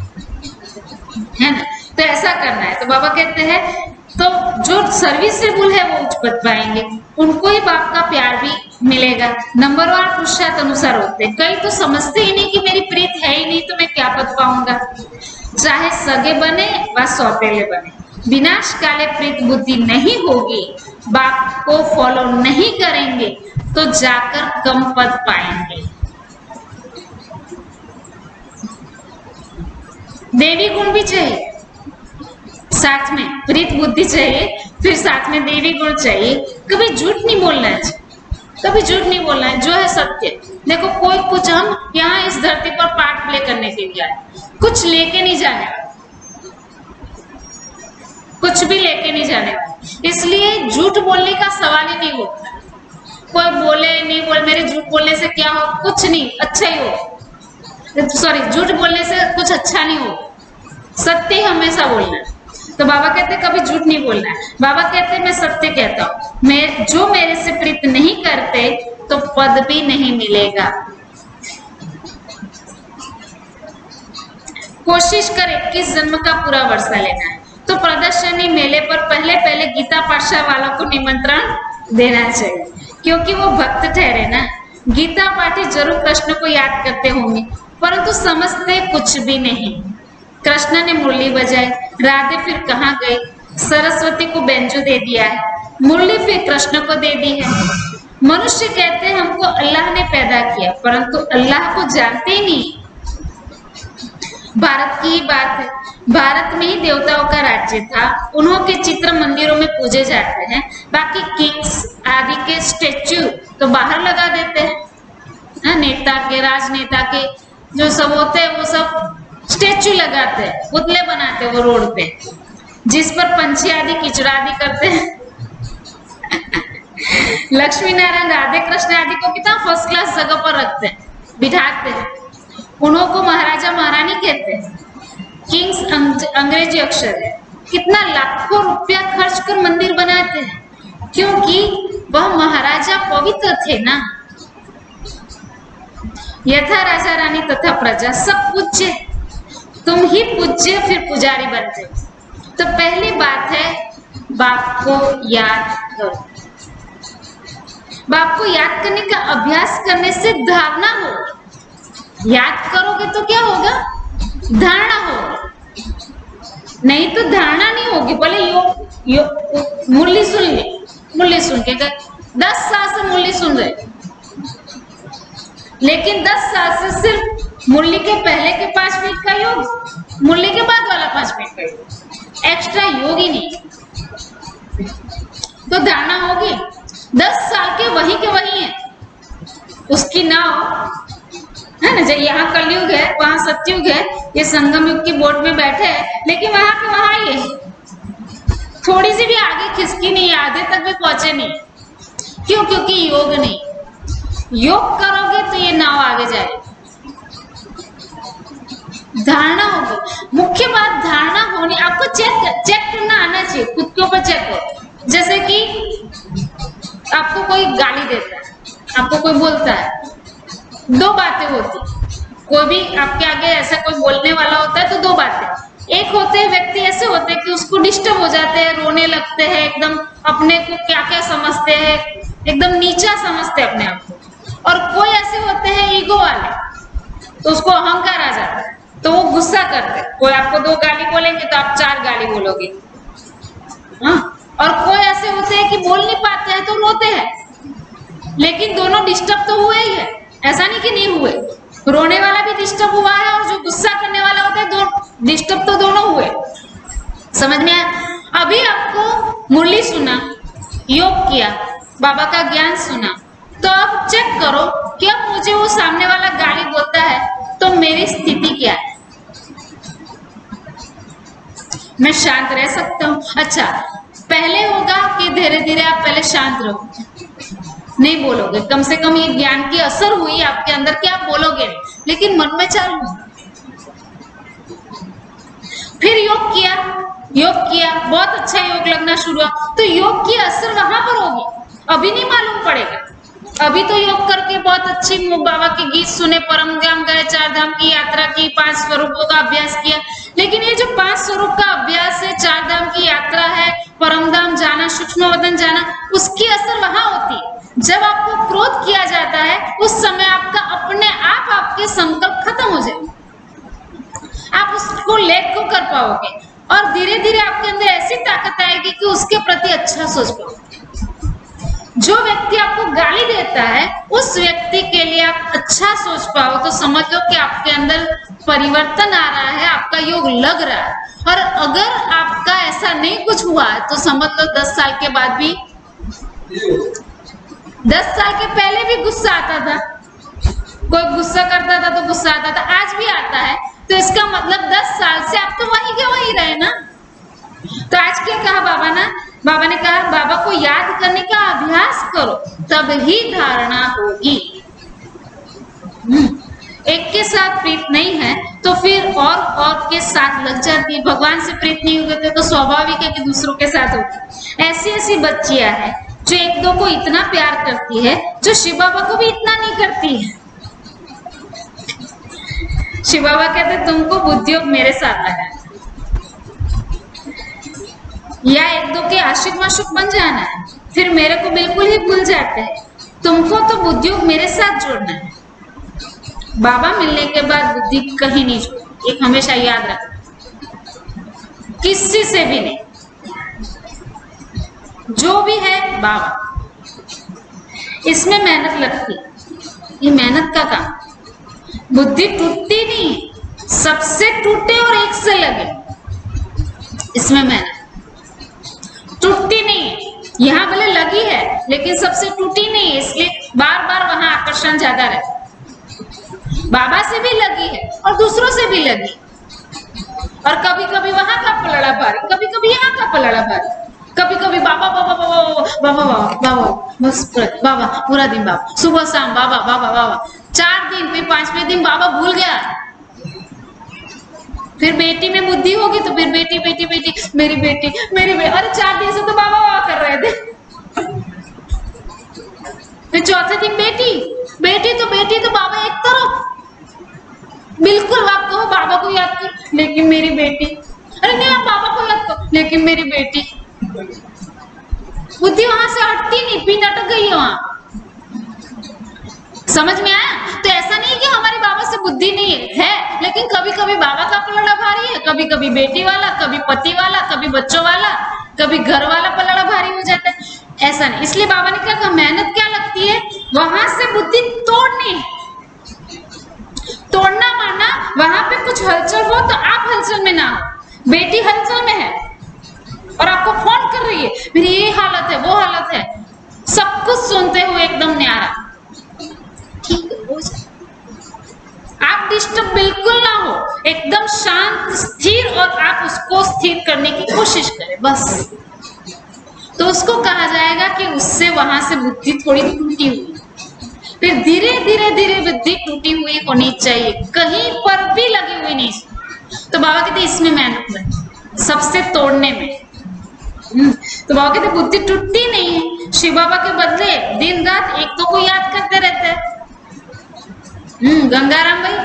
S1: है ना। तो ऐसा करना है। तो बाबा कहते हैं तो जो सर्विसेबल है वो उच्च पद पाएंगे, उनको ही बाप का प्यार भी मिलेगा। नंबरवार पुरुषार्थ अनुसार होते हैं। कई तो समझते ही नहीं कि मेरी प्रीत है ही नहीं तो मैं क्या पद पाऊंगा, चाहे सगे बने व सौतेले बने। विनाश काले प्रीत बुद्धि नहीं होगी, बाप को फॉलो नहीं करेंगे तो जाकर कम पद पाएंगे। देवी गुण भी चाहिए, साथ में प्रीत बुद्धि चाहिए, फिर साथ में देवी गुण चाहिए। कभी झूठ नहीं बोलना है, कभी झूठ नहीं बोलना है, जो है सत्य। देखो कोई कुछ, हम यहाँ इस धरती पर पार्ट प्ले करने के लिए आए, कुछ लेके नहीं जाने वाले, कुछ भी लेके नहीं जाने वाले, इसलिए झूठ बोलने का सवाल ही नहीं होता। कोई बोले नहीं बोले, मेरे झूठ बोलने से क्या हो, कुछ नहीं, अच्छा ही हो, सॉरी झूठ बोलने से कुछ अच्छा नहीं हो, सत्य ही हमेशा बोलना है। तो बाबा कहते कभी झूठ नहीं बोलना है। बाबा कहते मैं सत्य कहता हूँ, मैं जो मेरे से प्रीत नहीं करते तो पद भी नहीं मिलेगा। कोशिश कर 21 जन्म का पूरा वर्षा लेना है तो प्रदर्शनी मेले पर पहले पहले गीता पाठशाला वालों को निमंत्रण देना चाहिए, क्योंकि वो भक्त ठहरे ना। गीता पाठी जरूर कृष्ण को याद करते होंगे, परंतु समझते कुछ भी नहीं। कृष्ण ने मुरली बजाई, राधे फिर कहाँ गई, सरस्वती को बेंजो दे दिया है, मुरली फिर कृष्ण को दे दी है। मनुष्य कहते हैं हमको अल्लाह ने पैदा किया, परंतु अल्लाह को जानते ही नहीं। भारत की ही बात है, भारत में ही देवताओं का राज्य था, उन्हों के चित्र मंदिरों में पूजे जाते हैं, बाकी किंग्स आदि के स्टेच्यू तो बाहर लगा देते हैं। नेता के, राजनेता के जो सब होते हैं वो सब स्टेच्यू लगाते हैं, पुतले बनाते हैं वो रोड पे, जिस पर पंछी आदि किचड़ा आदि करते हैं। लक्ष्मी नारायण राधे कृष्ण आदि को कितना फर्स्ट क्लास जगह पर रखते हैं, बिठाते हैं, उन्हों को महाराजा महारानी कहते हैं। किंग्स अंग्रेजी अक्षर है, कितना लाखों रुपया खर्च कर मंदिर बनाते हैं, क्योंकि वह महाराजा पवित्र थे ना। यथा राजा रानी तथा प्रजा सब पूज्य, तुम ही पूज्य फिर पुजारी बनते हो। तो पहली बात है बाप को याद करो। बाप को याद करने का अभ्यास करने से धारणा होगी, याद करोगे तो क्या होगा, धारणा होगी, नहीं तो धारणा नहीं होगी। बोले मुरली सुन ले, मुरली सुन के 10 साल से मुरली सुन रहे, लेकिन 10 साल से सिर्फ मुरली के पहले के 5 मिनट का योग, मुरली के बाद वाला 5 मिनट का योग, एक्स्ट्रा योग ही नहीं, तो धारणा होगी। 10 साल के वही है, उसकी नाव है ना, जब यहाँ कलयुग है वहां सतयुग है, ये संगम युग की बोट में बैठे हैं, लेकिन वहां के वहां ही है, थोड़ी सी भी आगे खिसकी नहीं, आधे तक भी पहुंचे नहीं। क्यों? क्योंकि योग नहीं। योग करोगे तो ये नाव आगे जाएगी। धारणा होगी, मुख्य बात धारणा होनी। आपको चेक करना आना चाहिए, खुद के ऊपर चेक करो। जैसे कि आपको कोई गाली देता है, आपको कोई बोलता है, 2 बातें होती, कोई भी आपके आगे ऐसा कोई बोलने वाला होता है तो 2 बातें। एक होते हैं व्यक्ति ऐसे होते हैं कि उसको डिस्टर्ब हो जाते हैं, रोने लगते हैं, एकदम अपने को क्या क्या समझते हैं, एकदम नीचा समझते हैं अपने आप को। और कोई ऐसे होते हैं ईगो वाले, तो उसको अहंकार आ जाता है, तो वो गुस्सा करते हैं। कोई आपको 2 गाली बोलेंगे तो आप 4 गाली बोलोगे। हाँ, और कोई ऐसे होते हैं कि बोल नहीं पाते हैं तो रोते हैं, लेकिन दोनों डिस्टर्ब तो हुए ही है, ऐसा नहीं कि नहीं हुए। रोने वाला भी डिस्टर्ब हुआ है और जो गुस्सा करने वाला होता है, डिस्टर्ब तो दोनों हुए। समझ में आया? अभी आपको मुरली सुना, योग किया, बाबा का ज्ञान सुना, तो आप चेक करो कि अब मुझे वो सामने वाला गाली बोलता है तो मेरी स्थिति क्या है, मैं शांत रह सकता हूँ? अच्छा, पहले होगा कि धीरे धीरे आप पहले शांत रहो, नहीं बोलोगे, कम से कम ये ज्ञान की असर हुई आपके अंदर कि आप बोलोगे, लेकिन मन में चालू। फिर योग किया, बहुत अच्छा योग लगना शुरू हुआ, तो योग की असर वहां पर होगी, अभी नहीं मालूम पड़ेगा। अभी तो योग करके बहुत अच्छी बाबा के गीत सुने, परम धाम गए, 4 धाम की यात्रा की, 5 स्वरूपों का अभ्यास किया, लेकिन ये जो 5 स्वरूप का अभ्यास है, 4 धाम की यात्रा है, परम धाम जाना, सूक्ष्म वतन जाना, उसकी असर वहां होती है। जब आपको क्रोध किया जाता है, उस समय आपका अपने आप आपके संकल्प खत्म हो जाए, आप उसको लेट को कर पाओगे। और धीरे धीरे आपके अंदर ऐसी ताकत आएगी कि उसके प्रति अच्छा सोच पाओ। जो व्यक्ति आपको गाली देता है उस व्यक्ति के लिए आप अच्छा सोच पाओ तो समझ लो कि आपके अंदर परिवर्तन आ रहा है, आपका योग लग रहा है। और अगर आपका ऐसा नहीं कुछ हुआ तो समझ लो 10 साल के बाद भी, 10 साल के पहले भी गुस्सा आता था, कोई गुस्सा करता था तो गुस्सा आता था, आज भी आता है, तो इसका मतलब 10 साल से आप तो वही के वही रहे ना। तो आज क्या कहा बाबा ने कहा बाबा को याद करने का अभ्यास करो तब ही धारणा होगी। एक के साथ प्रीत नहीं है तो फिर और के साथ लग जाती है। भगवान से प्रीत नहीं होते तो स्वाभाविक है कि दूसरों के साथ होती। ऐसी बच्चियां हैं जो एक दो को इतना प्यार करती है जो शिव बाबा को भी इतना नहीं करती है। शिव बाबा कहते तुमको बुद्धियोग मेरे साथ लगा या एक दो के आशिक माशुक बन जाना है, फिर मेरे को बिल्कुल ही भूल जाते हैं। तुमको तो बुद्धियोग मेरे साथ जोड़ना है। बाबा मिलने के बाद बुद्धि कहीं नहीं जोड़नी, एक हमेशा याद रखना, किसी से भी नहीं। जो भी है बाबा, इसमें मेहनत लगती, ये मेहनत का काम। बुद्धि टूटती नहीं, सबसे टूटे और एक से लगे, इसमें मेहनत टूटती नहीं। यहाँ भले लगी है लेकिन सबसे टूटी नहीं है, इसलिए बार बार वहां आकर्षण ज्यादा रहता। बाबा से भी लगी है और दूसरों से भी लगी, और कभी कभी वहां का पलड़ा भारी, कभी कभी यहाँ का पलड़ा भारी, कभी कभी बाबा बाबा बाबा बाबा बाबा बाबा बस बाबा पूरा दिन बाबा, सुबह शाम बाबा बाबा बाबा, 4 दिन, फिर 5वें दिन बाबा भूल गया। फिर बेटी में बुद्धि होगी तो फिर बेटी बेटी बेटी मेरी बेटी अरे 4 दिन से तो बाबा बाबा कर रहे थे। फिर चौथे दिन बेटी तो बाबा एक तरफ, बिल्कुल आप कहो बाबा को याद कर लेकिन मेरी बेटी, अरे नहीं आप बाबा को याद करो लेकिन मेरी बेटी। बुद्धि वहां से हटती नहीं, पिन अटक गई है वहां। समझ में आया? तो ऐसा नहीं कि हमारे बाबा से बुद्धि नहीं है, लेकिन कभी कभी बाबा का पलड़ा भारी है, कभी कभी बेटी वाला, कभी पति वाला, कभी बच्चों वाला, कभी घर वाला पलड़ा भारी हो जाता है। ऐसा नहीं, इसलिए बाबा ने कहा मेहनत क्या लगती है, वहां से बुद्धि तोड़ना माना वहां पे कुछ हलचल हो तो आप हलचल में ना हो। बेटी हलचल में है और आपको फोन कर रही है, मेरी ये हालत है वो हालत है, सब कुछ सुनते हुए एकदम न्यारा, ठीक हो जाए। आप डिस्टर्ब बिल्कुल ना हो, एकदम शांत स्थिर, और आप उसको स्थिर करने की कोशिश करें बस। तो उसको कहा जाएगा कि उससे वहां से बुद्धि थोड़ी टूटी हुई, फिर धीरे धीरे धीरे बुद्धि टूटी हुई होनी चाहिए, कहीं पर भी लगी हुई नहीं। तो बाबा कहते इसमें मेहनत लगी, सबसे तोड़ने में। तो बाबा कहते बुद्धि टूटती नहीं है। शिव बाबा के बदले दिन रात एक दो को याद करते रहते हैं। गंगाराम भाई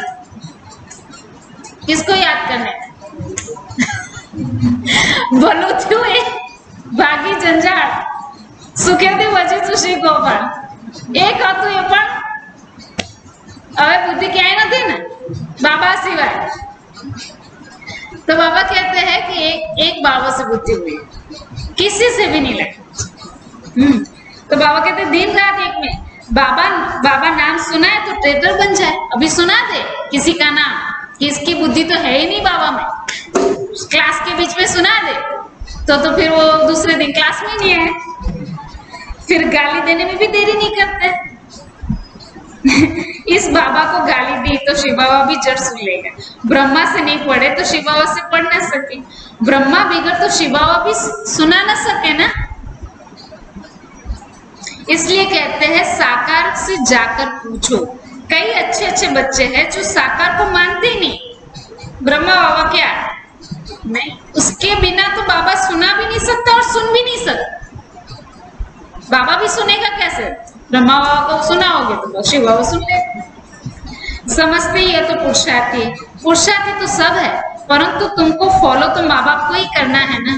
S1: किसको याद करने बोलो थी भागी जंजाळ सुखे थी वजह सुशी गोपाल एक હતું એ પણ હવે बुद्धि क्या નથી ना बाबा सिवाय। तो बाबा कहते हैं कि एक बाबा से बुद्धि हुई, किसी से भी नहीं लगी। तो बाबा कहते हैं दिन रात एक में बाबा नाम सुना है तो ट्रेडर बन जाए। अभी सुना दे किसी का नाम, किसकी बुद्धि तो है ही नहीं बाबा में, क्लास के बीच में सुना दे तो फिर वो दूसरे दिन क्लास में नहीं है, फिर गाली देने में भी देरी नहीं करते। इस बाबा को गाली दी तो शिव बाबा भी जड़ सुन लेगा। ब्रह्मा से नहीं पढ़े तो शिव बाबा से पढ़ ना सके, ब्रह्मा बिगड़ तो शिव बाबा भी सुना ना सके ना। इसलिए कहते हैं साकार से जाकर पूछो। कई अच्छे अच्छे बच्चे हैं जो साकार को मानते ही नहीं। ब्रह्मा बाबा क्या नहीं, उसके बिना तो बाबा सुना भी नहीं सकता और सुन भी नहीं सकता। बाबा भी सुनेगा कैसे? ब्रह्मा बाबा को सुना होगे तो शिव बाबा सुन ले। समझते ही है तो पुरुषार्थी, पुरुषार्थी तो सब है, परंतु तुमको फॉलो तो माँ बाप को ही करना है ना।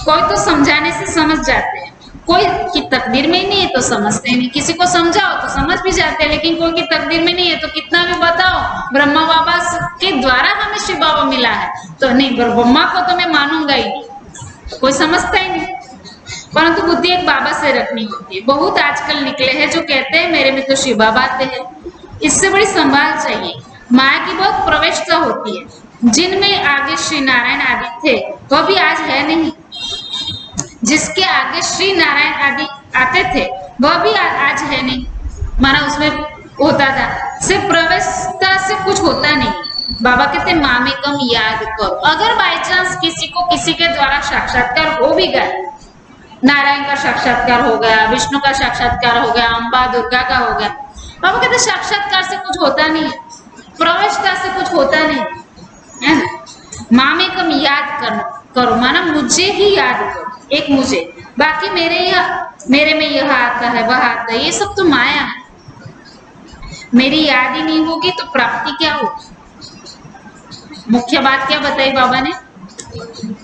S1: कोई तो समझाने से समझ जाते हैं, कोई की तकदीर में ही नहीं है तो समझते ही नहीं, किसी को समझाओ तो समझ भी जाते हैं, लेकिन कोई की तकदीर में नहीं है तो कितना भी बताओ ब्रह्मा बाबा के द्वारा हमें शिव बाबा मिला है तो नहीं, ब्रह्मा को तो मैं मानूंगा ही नहीं, कोई समझता ही नहीं। परंतु बुद्धि एक बाबा से रखनी होती है। बहुत आजकल निकले हैं जो कहते हैं मेरे में तो शिव बाबा आते हैं, इससे बड़ी संभाल चाहिए। माया की बहुत प्रवेशता होती है, जिनमें आगे श्री नारायण आदि थे वह भी आज है नहीं, जिसके आगे श्री नारायण आदि आते थे वह भी आज है नहीं, माना उसमें होता था, सिर्फ प्रवेशता से कुछ होता नहीं। बाबा कहते मामे कम याद करो, अगर बाई चांस किसी को किसी के द्वारा साक्षात्कार हो भी गया, नारायण का साक्षात्कार हो गया, विष्णु का साक्षात्कार हो गया, अम्बा दुर्गा का हो गया, बाबा कहते साक्षात्कार से कुछ होता नहीं है, प्रवेशता से कुछ होता नहीं है ना। मामे कम याद करो, माना मुझे ही याद करो, एक मुझे, बाकी मेरे में यह आता है वह आता है, ये सब तो माया है। मेरी याद ही नहीं होगी तो प्राप्ति क्या होगी? मुख्य बात क्या बताई बाबा ने,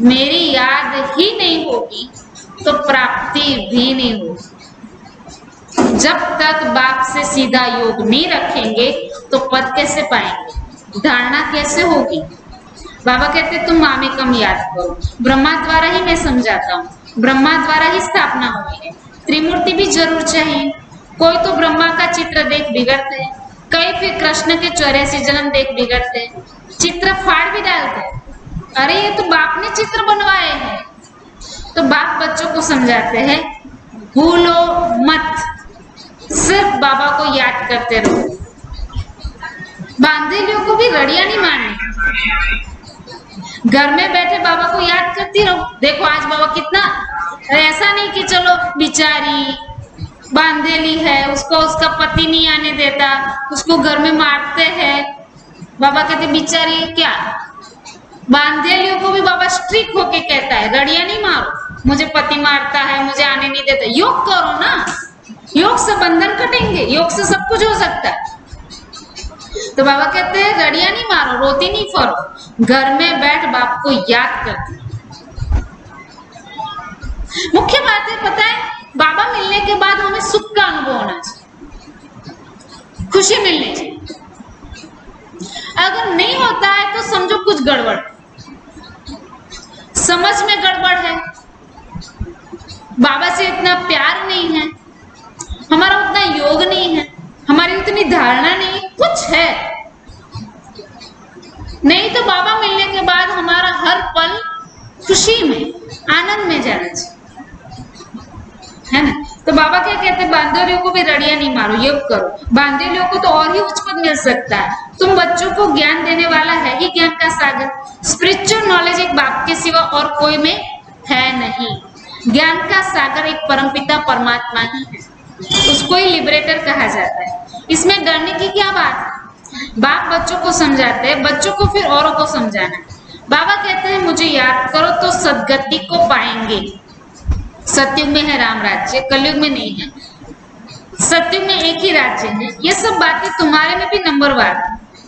S1: मेरी याद ही नहीं होगी तो प्राप्ति भी नहीं होगी। जब तक बाप से सीधा योग नहीं रखेंगे तो पद कैसे पाएंगे, धारणा कैसे होगी? बाबा कहते तुम मामे कम याद करो, ब्रह्मा द्वारा ही मैं समझाता हूँ, ब्रह्मा द्वारा ही स्थापना हुई है, त्रिमूर्ति भी जरूर चाहिए। कोई तो ब्रह्मा का चित्र देख बिगड़ते हैं, कई फिर कृष्ण के 84 जन्म देख बिगड़ते हैं, चित्र फाड़ भी डालते हैं, अरे ये तो बाप ने चित्र बनवाए हैं। तो बाप बच्चों को समझाते हैं भूलो मत, सिर्फ बाबा को याद करते रहो। बांधेलियों को भी रड़िया नहीं मारनी, घर में बैठे बाबा को याद करती रहो। देखो आज बाबा कितना, ऐसा नहीं कि चलो बिचारी बांधेली है, उसको उसका पति नहीं आने देता, उसको घर में मारते हैं। बाबा कहते बिचारी क्या, बांधेलियों को भी बाबा स्ट्रिक्ट होके कहता है रड़िया नहीं मारो, मुझे पति मारता है, मुझे आने नहीं देता। योग करो ना, योग से बंधन कटेंगे, योग से सब कुछ हो सकता है। तो बाबा कहते हैं रड़िया नहीं मारो, रोती नहीं फरो, घर में बैठ बाप को याद करते। मुख्य बात है पता है, बाबा मिलने के बाद हमें सुख का अनुभव होना चाहिए, खुशी मिलनी चाहिए। अगर नहीं होता है तो समझो कुछ गड़बड़, समझ में गड़बड़ है, बाबा से इतना प्यार नहीं है, हमारा उतना योग नहीं है, हमारी उतनी धारणा नहीं, कुछ है। नहीं तो बाबा मिलने के बाद हमारा हर पल खुशी में, आनंद में जाना चाहिए, है ना। तो बाबा क्या कहते हैं, बांधेलियों को भी रड़िया नहीं मारो, योग करो। बांधेलियों को तो और ही उच्च पद मिल सकता है। तुम बच्चों को ज्ञान देने वाला है ही ज्ञान का सागर। स्पिरिचुअल नॉलेज एक बाप के सिवा और कोई में है नहीं। ज्ञान का सागर एक परमपिता परमात्मा ही है, उसको ही लिबरेटर कहा जाता है। इसमें डरने की क्या बात है? बाप बच्चों को समझाते हैं, बच्चों को फिर औरों को समझाना। बाबा कहते हैं मुझे याद करो तो सदगति को पाएंगे। सतयुग में है राम राज्य, कलयुग में नहीं है। सतयुग में एक ही राज्य है। ये सब बातें तुम्हारे में भी नंबरवार।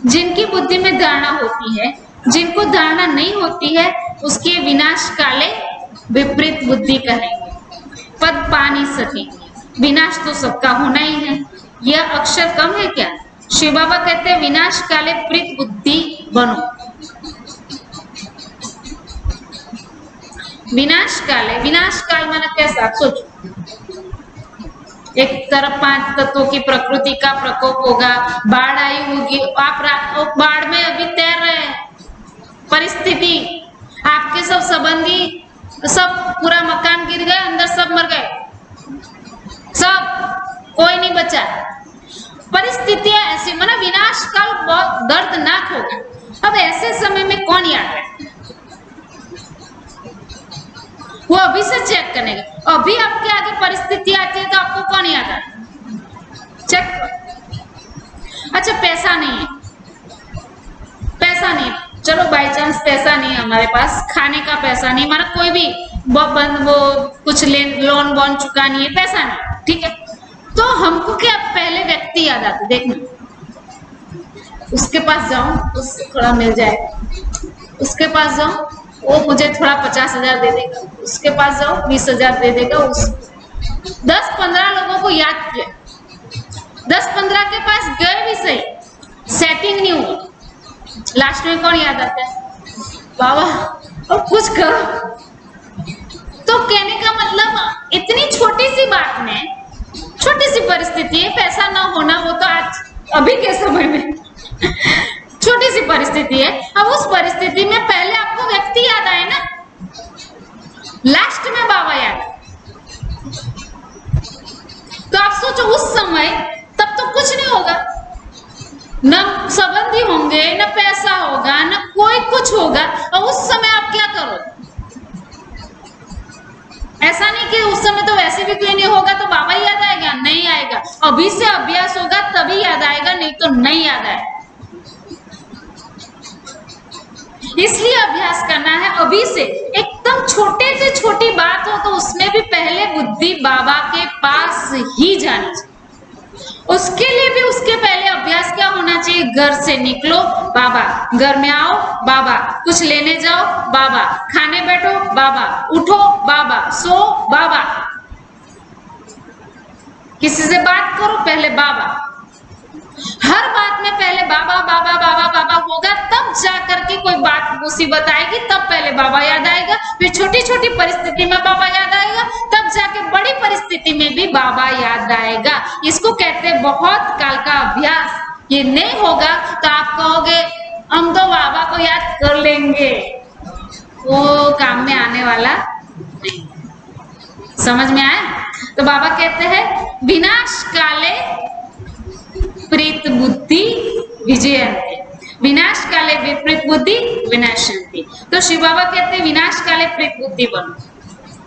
S1: जिनकी बुद्धि में धारणा होती है, जिनको धारणा नहीं होती है, उसके विनाश काले विपरीत बुद्धि कहेंगे, पद पा नहीं सकेंगे। विनाश तो सबका होना ही है, यह अक्षर कम है क्या? शिव बाबा कहते हैं विनाश काले प्रीत बुद्धि बनो। विनाश काल माना कैसा? सोचो, एक तरफ 5 तत्वों की प्रकृति का प्रकोप होगा, बाढ़ आई होगी, आप बाढ़ में अभी तैर रहे हैं, परिस्थिति आपके सब संबंधी, सब पूरा मकान गिर गए, अंदर सब मर गए, सब कोई नहीं बचा। परिस्थितियां ऐसी, माना विनाश काल बहुत दर्दनाक होगा। अब ऐसे समय में कौन याद रहे? वो अभी से चेक करेंगे। अभी आपके आगे परिस्थिति आती है तो आपको कौन याद आता? चेक। अच्छा पैसा नहीं है, पैसा नहीं, चलो बाय चांस पैसा नहीं है हमारे पास, खाने का पैसा नहीं, माना कोई भी वो कुछ लोन वोन चुकानी है, पैसा नहीं, ठीक है। तो हमको क्या पहले व्यक्ति याद आते? देखना, उसके पास जाऊं उससे थोड़ा मिल जाएगा, उसके पास जाऊं वो मुझे थोड़ा 50,000 दे देगा, उसके पास जाओ 20,000 दे देगा, 10-15 लोगों को याद किया, 10-15 के पास गए भी सही, सेटिंग नहीं हुआ। लास्ट में कौन याद आता है? बाबा और कुछ करो। तो कहने का मतलब इतनी छोटी सी बात में, छोटी सी परिस्थिति है, पैसा ना होना वो तो आज अभी के समय में छोटी सी परिस्थिति है। अब उस परिस्थिति में पहले आपको व्यक्ति याद आए ना, लास्ट में बाबा याद। तो आप सोचो उस समय, तब तो कुछ नहीं होगा, न संबंधी होंगे, न पैसा होगा, न कोई कुछ होगा, और उस समय आप क्या करो? ऐसा नहीं कि उस समय तो वैसे भी कोई नहीं होगा तो बाबा याद आएगा, नहीं आएगा। अभी से अभ्यास होगा तभी याद आएगा, नहीं तो नहीं याद आएगा। इसलिए अभ्यास करना है अभी से। एकदम छोटे से छोटी बात हो तो उसमें भी पहले बुद्धि बाबा के पास ही जानी चाहिए। उसके लिए भी उसके पहले अभ्यास क्या होना चाहिए? घर से निकलो बाबा, घर में आओ बाबा, कुछ लेने जाओ बाबा, खाने बैठो बाबा, उठो बाबा, सो बाबा, किसी से बात करो पहले बाबा। हर बात में पहले बाबा बाबा बाबा बाबा होगा, तब जाकर के कोई बात मुसीबत आएगी तब पहले बाबा याद आएगा, फिर छोटी छोटी परिस्थिति में बाबा याद आएगा, तब जाके बड़ी परिस्थिति में भी बाबा याद आएगा। इसको कहते हैं बहुत काल का अभ्यास। ये नहीं होगा तो आप कहोगे हम तो बाबा को याद कर लेंगे, वो काम में आने वाला नहीं। समझ में आया? तो बाबा कहते हैं विनाश काले प्रीत बुद्धि विजयन्ते, विनाश काले विपरीत बुद्धि विनाशन्ति। तो शिव बाबा कहते हैं विनाश काले प्रीत बुद्धि बनो,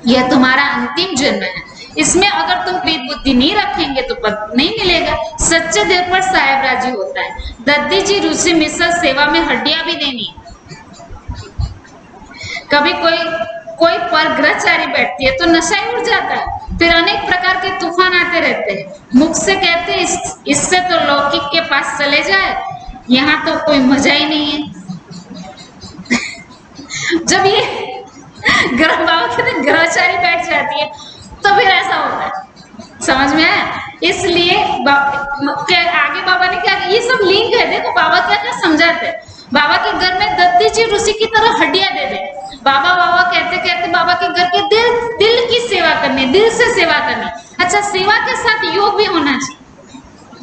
S1: यह तुम्हारा अंतिम जन्म है। इसमें अगर तुम प्रीत बुद्धि नहीं रखेंगे तो पद नहीं मिलेगा। सच्चे दिल पर साहेब राजी होता है। दद्दी जी रुचि मिसल सेवा में हड्डियां भी देनी है। कभी कोई पर ग्रहचारी बैठती है तो नशा ही उड़ जाता है, फिर अनेक प्रकार के तूफान आते रहते हैं। मुख से कहते हैं इससे तो लौकिक के पास चले जाए, यहाँ तो कोई मजा ही नहीं है। जब ये ग्रह बाबा कहते ग्रहचारी बैठ जाती है तो फिर ऐसा होता है। समझ में आया? इसलिए आगे बाबा ने क्या, ये सब लिंक है। देखो बाबा क्या क्या समझाते हैं। बाबा के घर में दत्ती जी ऋषि की तरह हड्डियां दे दे। बाबा बाबा कहते कहते बाबा के घर के दिल की सेवा करनी, दिल से सेवा करनी। अच्छा, सेवा के साथ योग भी होना चाहिए।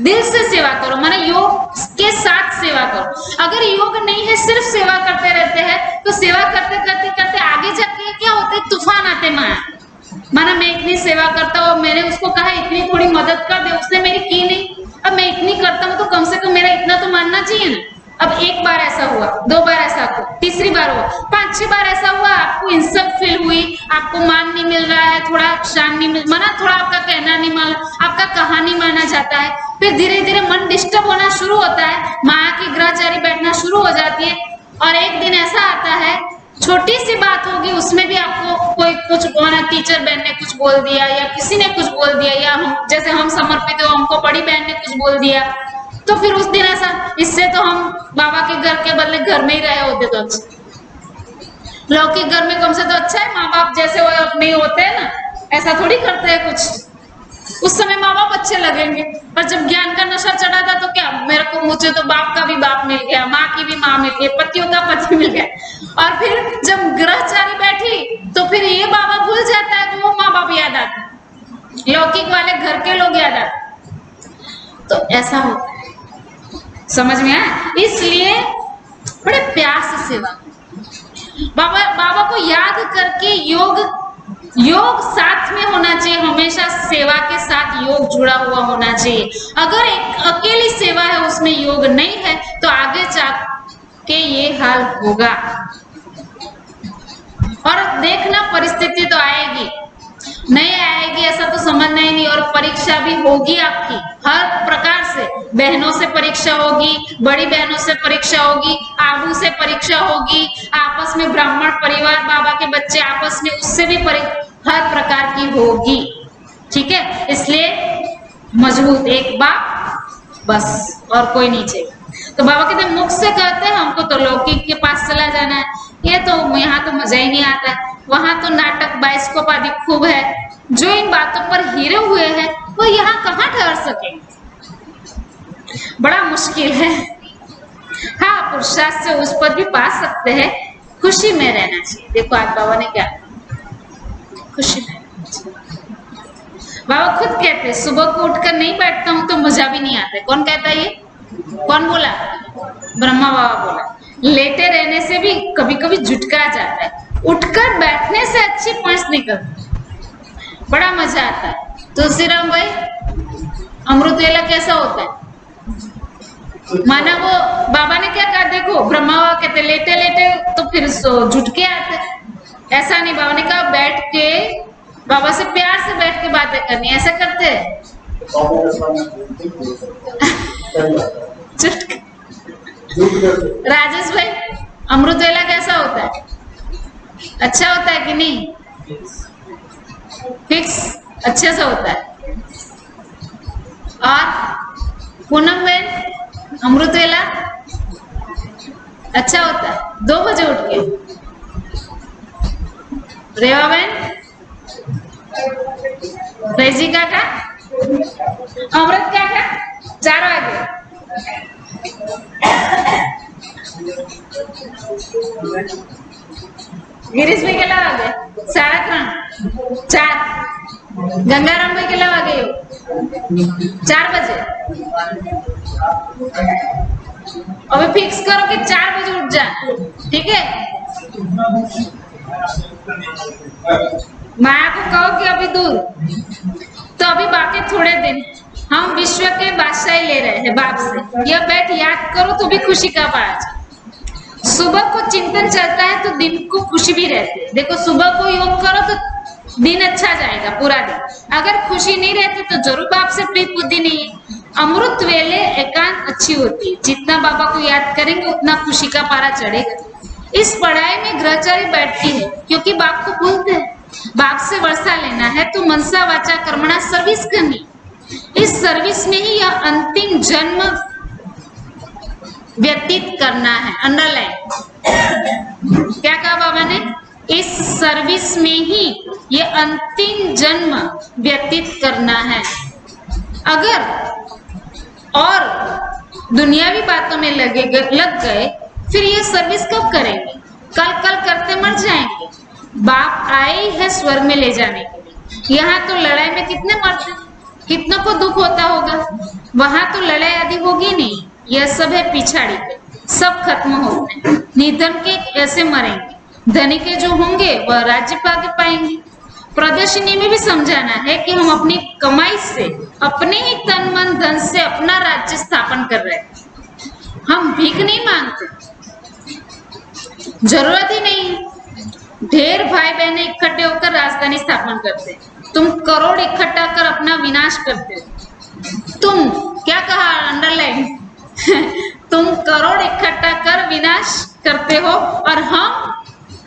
S1: दिल से सेवा करो, माने योग के साथ सेवा करो। अगर योग नहीं है, सिर्फ सेवा करते रहते हैं, तो सेवा करते करते करते आगे जाके क्या होते हैं, तूफान आते माना मैं इतनी सेवा करता हूँ, मैंने उसको कहा इतनी थोड़ी मदद कर दे, उसने मेरी की नहीं। अब मैं इतनी करता हूँ तो कम से कम मेरा इतना तो मानना चाहिए ना। अब एक बार ऐसा हुआ, 2 बार ऐसा हुआ, तीसरी बार हुआ, 5-6 बार ऐसा हुआ, आपको इंसल्ट फील हुई, आपको मान नहीं मिल रहा है, थोड़ा शान नहीं मिल, माना थोड़ा आपका कहना नहीं माना, आपका कहानी माना जाता है। फिर धीरे धीरे मन डिस्टर्ब होना शुरू होता है, माया की ग्रहचारी बैठना शुरू हो जाती है। और एक दिन ऐसा आता है, छोटी सी बात होगी उसमें भी आपको कोई कुछ बोला, टीचर बहन ने कुछ बोल दिया या किसी ने कुछ बोल दिया, या हम जैसे हम समर्पित हो, हमको बड़ी बहन ने कुछ बोल दिया, तो फिर उस दिन ऐसा, इससे तो हम बाबा के घर के बदले घर में ही रहे होते तो अच्छा। लौकिक घर में कम से तो अच्छा है, माँ बाप जैसे वो अपने होते हैं ना, ऐसा थोड़ी करते हैं कुछ। उस समय माँ बाप अच्छे लगेंगे, पर जब ज्ञान का नशा चढ़ा था तो क्या, मुझे तो बाप का भी बाप मिल गया, माँ की भी माँ मिल गई, पतियों का पति मिल गया। और फिर जब ग्रहचारी बैठी तो फिर ये बाबा भूल जाता है, तो वो माँ बाप याद आते हैं, लौकिक वाले घर के लोग याद आते हैं। तो ऐसा होता है। समझ में आया? इसलिए बड़े प्यार से सेवा, बाबा को याद करके योग साथ में होना चाहिए। हमेशा सेवा के साथ योग जुड़ा हुआ होना चाहिए। अगर एक अकेली सेवा है, उसमें योग नहीं है, तो आगे जाके ये हाल होगा। और देखना, परिस्थिति तो आएगी, नहीं आएगी ऐसा तो समझना ही नहीं। और परीक्षा भी होगी आपकी, हर प्रकार से। बहनों से परीक्षा होगी, बड़ी बहनों से परीक्षा होगी, आबू से परीक्षा होगी, आपस में ब्राह्मण परिवार, बाबा के बच्चे आपस में, उससे भी हर प्रकार की होगी। ठीक है? इसलिए मजबूत एक बाप बस, और कोई नहीं चाहिए। तो बाबा कहते मुख से कहते हैं हमको तो लौकिक के पास चला जाना है, ये तो यहाँ तो मजा ही नहीं आता, वहां तो नाटक बाइस्कोप आदि खूब है, जो इन बातों पर हिरे हुए हैं वो यहाँ कहाँ ठहर सकेंगे? बड़ा मुश्किल है। हाँ, पुरुषार्थ से उस पद भी पा सकते हैं, खुशी में रहना चाहिए। देखो आज बाबा ने क्या, खुशी में। बाबा खुद कहते हैं सुबह को उठकर नहीं बैठता हूं तो मजा भी नहीं आता। कौन कहता है ये? कौन बोला? ब्रह्मा बाबा बोला। लेटे रहने से भी कभी कभी झुटका जाता है, उठकर बैठने से अच्छी पंच निकलती, बड़ा मजा आता है। तुलसीराम भाई, अमृत वेला कैसा होता है? माना वो बाबा ने क्या कहा, देखो ब्रह्मा बाबा कहते लेटे लेटे तो फिर झुटके आते, ऐसा नहीं। बाबा ने कहा बैठ के बाबा से प्यार से बैठ के बातें करनी, ऐसा करते हैं। राजेश भाई, अमृत वेला कैसा होता है? अच्छा होता है कि नहीं? फिक्स अच्छे से होता है। और पूनम बहन, अमृत वेला अच्छा होता है 2 बजे उठ के। रेवा बहन, फैजी काका, अमृत काका 4 बजे। गिरीश भाई केला वागे 3:30 4। गंगाराम भाई केला वागे 4 बजे। अभी फिक्स करो कि 4 बजे उठ जा, ठीक है? माया को कहो कि अभी दूर, तो अभी बाकी थोड़े दिन हम विश्व के बादशाही ले रहे हैं बाप से। यह बैठ याद करो तो भी खुशी का पाज। सुबह को चिंतन चलता है तो दिन को खुशी भी रहती है। देखो सुबह को योग करो तो दिन अच्छा जाएगा पूरा दिन। अगर खुशी नहीं रहती तो जरूर बाप से प्रीत बुद्धि नहीं है। अमृत वेले एकांत अच्छी होती है, जितना बाबा को याद करेंगे उतना खुशी का पारा चढ़ेगा। इस पढ़ाई में ग्रहचारी बैठती है क्योंकि बाप को भूलते हैं। बाप से वर्षा लेना है तो मनसा वाचा कर्मणा सर्विस करनी। इस सर्विस में ही यह अंतिम जन्म व्यतीत करना है। अंडरलाइन, क्या कहा बाबा ने? इस सर्विस में ही ये अंतिम जन्म व्यतीत करना है। अगर और दुनियावी बातों में लग गए फिर ये सर्विस कब करेंगे? कल करते मर जाएंगे। बाप आए है स्वर्ग में ले जाने के लिए। यहाँ तो लड़ाई में कितने मरते, कितनों को दुख होता होगा। वहां तो लड़ाई आदि होगी नहीं, यह सब है पिछाड़ी पे, सब खत्म होते हैं। निधन के ऐसे मरेंगे, धनी के जो होंगे वह राज्य पाएंगे। प्रदर्शनी में भी समझाना है कि हम अपनी कमाई से, अपने ही तन मन धन से अपना राज्य स्थापन कर रहे हैं। हम भीख नहीं मांगते, जरूरत ही नहीं। ढेर भाई बहने इकट्ठे होकर राजधानी स्थापन करते, तुम करोड़ इकट्ठा कर अपना विनाश करते हो। तुम क्या कहा? अंडरलाइन तुम करोड़ इकट्ठा कर विनाश करते हो और हम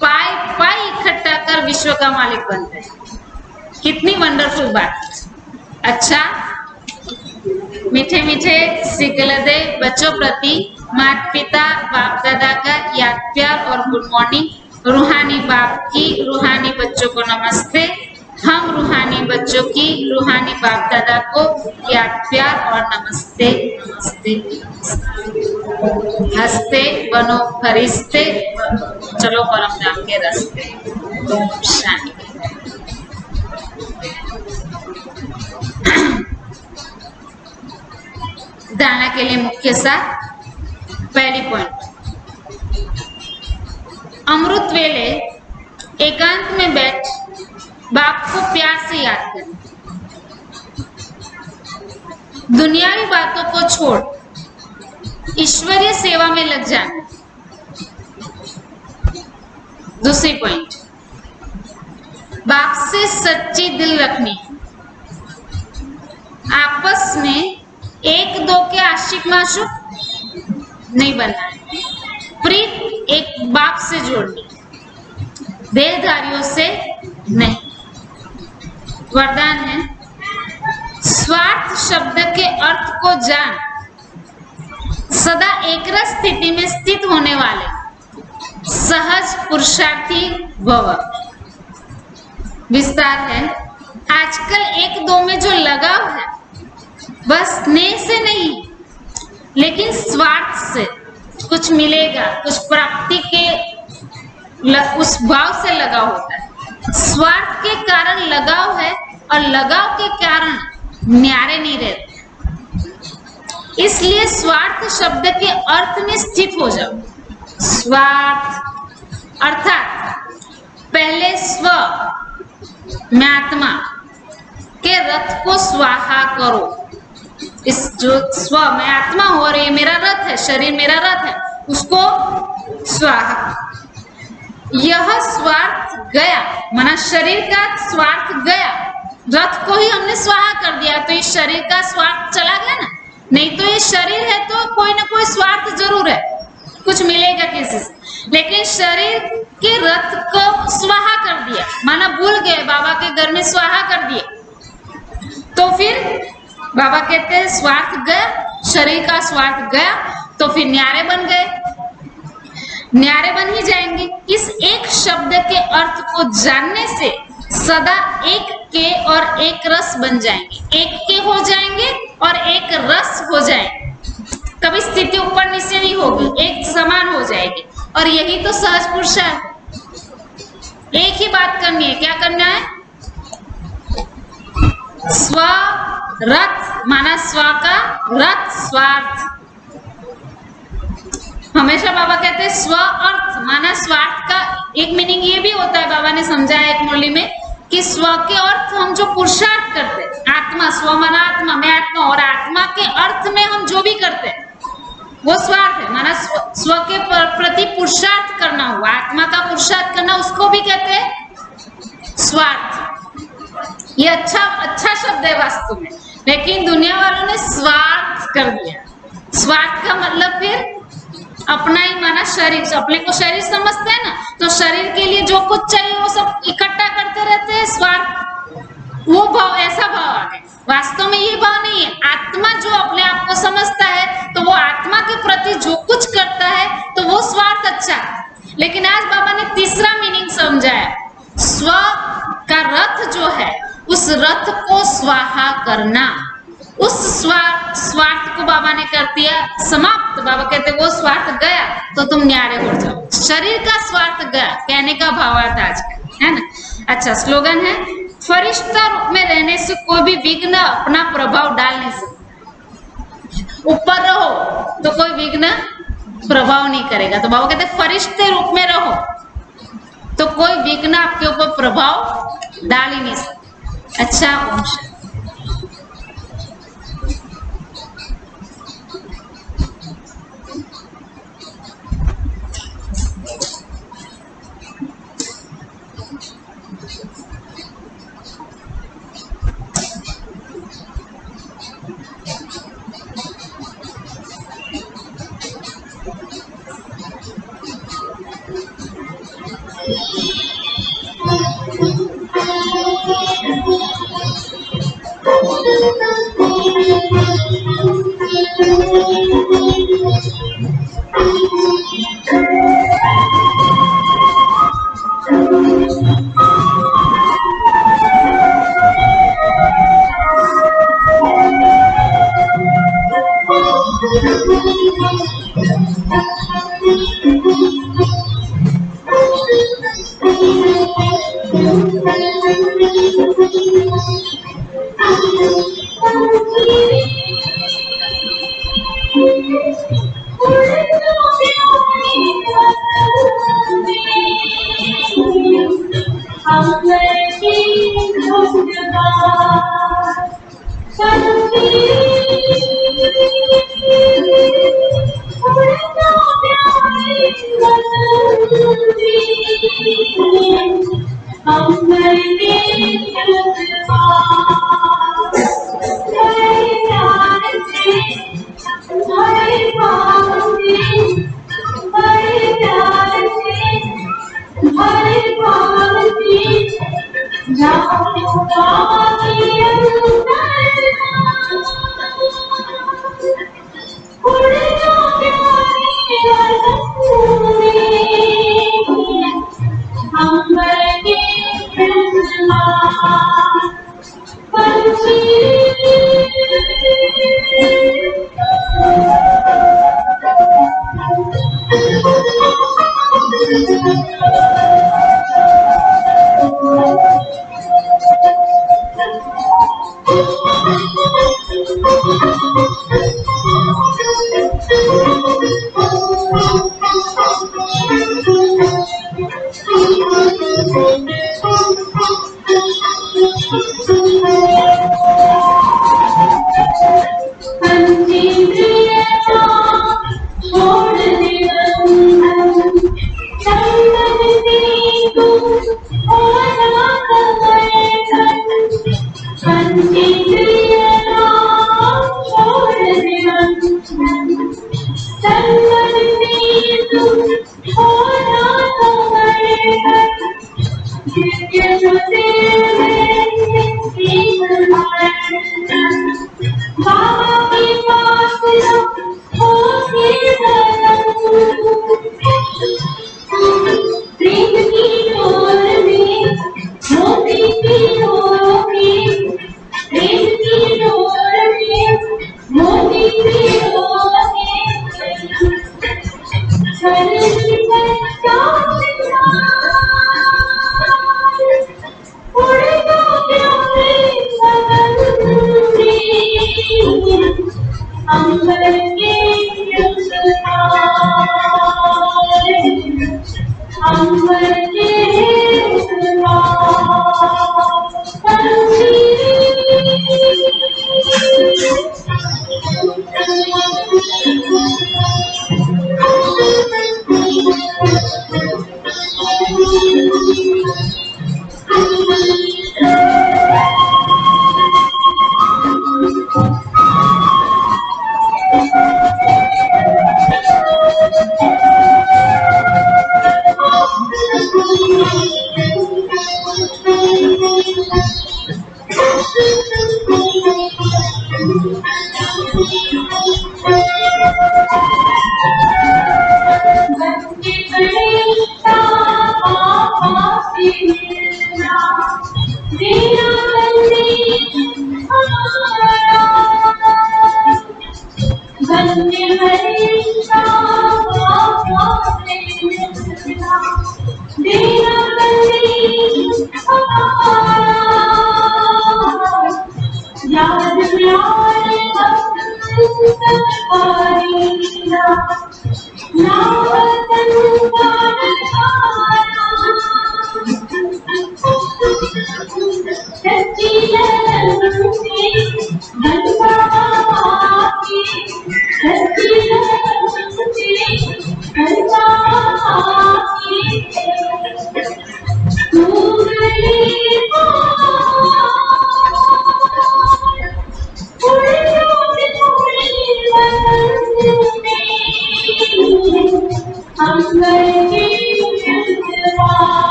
S1: पाई इकट्ठा कर विश्व का मालिक बनते हैं। कितनी वंडरफुल बात। अच्छा, मीठे मीठे सिकलदे बच्चों प्रति माता पिता बाप दादा का याद प्यार और गुड मॉर्निंग। रूहानी बाप की रूहानी बच्चों को नमस्ते। हम रूहानी बच्चों की रूहानी बाप दादा को याद प्यार और नमस्ते नमस्ते नमस्ते। हंसते बनो फरिश्ते, चलो परम धाम के रास्ते। शांति। धारणा के लिए मुख्य सार। पहली पॉइंट, अमृत वेले एकांत में बैठ बाप को प्यार से याद करें। दुनियावी बातों को छोड़ ईश्वरीय सेवा में लग जाना। दूसरी पॉइंट, बाप से सच्ची दिल रखनी। आपस में एक दो के आशिक माशूक नहीं बनना है। प्रीत एक बाप से जोड़नी, देहधारियों से नहीं। वरदान है, स्वार्थ शब्द के अर्थ को जान, सदा एकरस स्थिति में स्थित होने वाले सहज पुरुषार्थी भव। विस्तार है, आजकल एक दो में जो लगाव है वह स्नेह से नहीं लेकिन स्वार्थ से, कुछ मिलेगा, कुछ प्राप्ति के उस भाव से लगाव होता है। स्वार्थ के कारण लगाव है और लगाव के कारण न्यारे नहीं रहते। इसलिए स्वार्थ शब्द के अर्थ में स्थित हो जाओ। स्वार्थ अर्थात पहले स्व मैं आत्मा के रथ को स्वाहा करो। इस जो स्व मैं आत्मा हो और ये मेरा रथ है, शरीर मेरा रथ है, उसको स्वाहा। यह स्वार्थ गया, माना शरीर का स्वार्थ गया, रथ को ही हमने स्वाहा कर दिया तो इस शरीर का स्वार्थ चला गया ना। नहीं तो ये शरीर है तो कोई ना कोई स्वार्थ जरूर है, कुछ मिलेगा किसी से। लेकिन शरीर के रथ को स्वाहा कर दिया, माना भूल गए, बाबा के घर में स्वाहा कर दिए, तो फिर बाबा कहते हैं स्वार्थ गया, शरीर का स्वार्थ गया, तो फिर न्यारे बन गए, न्यारे बन ही जाएंगे। इस एक शब्द के अर्थ को जानने से सदा एक के और एक रस बन जाएंगे, एक के हो जाएंगे और एक रस हो जाएंगे। कभी स्थिति ऊपर नीचे नहीं होगी, एक समान हो जाएगी। और यही तो सहज पुरुषार्थ। एक ही बात करनी है, क्या करना है? स्व रथ माना स्व का रथ स्वार्थ। हमेशा बाबा कहते हैं स्व अर्थ माना स्वार्थ का एक मीनिंग ये भी होता है, बाबा ने समझाया एक मुरली में कि स्व के अर्थ हम जो पुरुषार्थ करते हैं, आत्मा, स्व माना आत्मा, मैं आत्मा, और आत्मा के अर्थ में हम जो भी करते हैं वो स्वार्थ है। माना स्व के प्रति पुरुषार्थ करना हुआ, आत्मा का पुरुषार्थ करना, उसको भी कहते हैं स्वार्थ। ये अच्छा शब्द है वास्तव में, लेकिन दुनिया वालों ने स्वार्थ कर दिया। स्वार्थ का मतलब फिर अपना ही, माना शरीर, अपने को शरीर समझते हैं ना, तो शरीर के लिए जो कुछ चाहिए वो सब इकट्ठा करते रहते हैं, स्वार्थ। वो भाव, ऐसा भाव आ गया। वास्तव में ये भाव नहीं है। आत्मा जो अपने आप को समझता है तो वो आत्मा के प्रति जो कुछ करता है तो वो स्वार्थ अच्छा है। लेकिन आज बाबा ने तीसरा मीनिंग समझाया, स्व का रथ जो है उस रथ को स्वाहा करना। उस स्वार्थ को बाबा ने कर दिया समाप्त। बाबा कहते वो स्वार्थ गया तो तुम न्यारे हो जाओ। शरीर का स्वार्थ गया, कहने का भावार्थ आज का है ना। अच्छा, स्लोगन है, फरिश्ता रूप में रहने से कोई भी विघ्न अपना प्रभाव डाल नहीं सकता। ऊपर रहो तो कोई विघ्न प्रभाव नहीं करेगा। तो बाबा कहते फरिश्ते रूप में रहो तो कोई विघ्न आपके ऊपर प्रभाव डाल ही नहीं सकता। अच्छा, ओम शांति।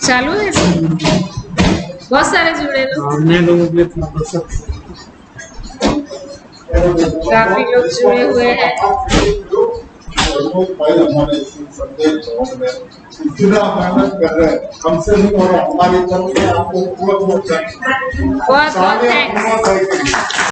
S1: चालू है, बहुत सारे जुड़े लोग,
S2: अन्य लोगों के लिए
S1: काफी लोग जुड़े हुए हैं।
S3: इतना मेहनत कर रहे हैं हमसे नहीं हो रहा, हमारी तरफ से आपको बहुत बहुत
S1: बहुत थैंक्स।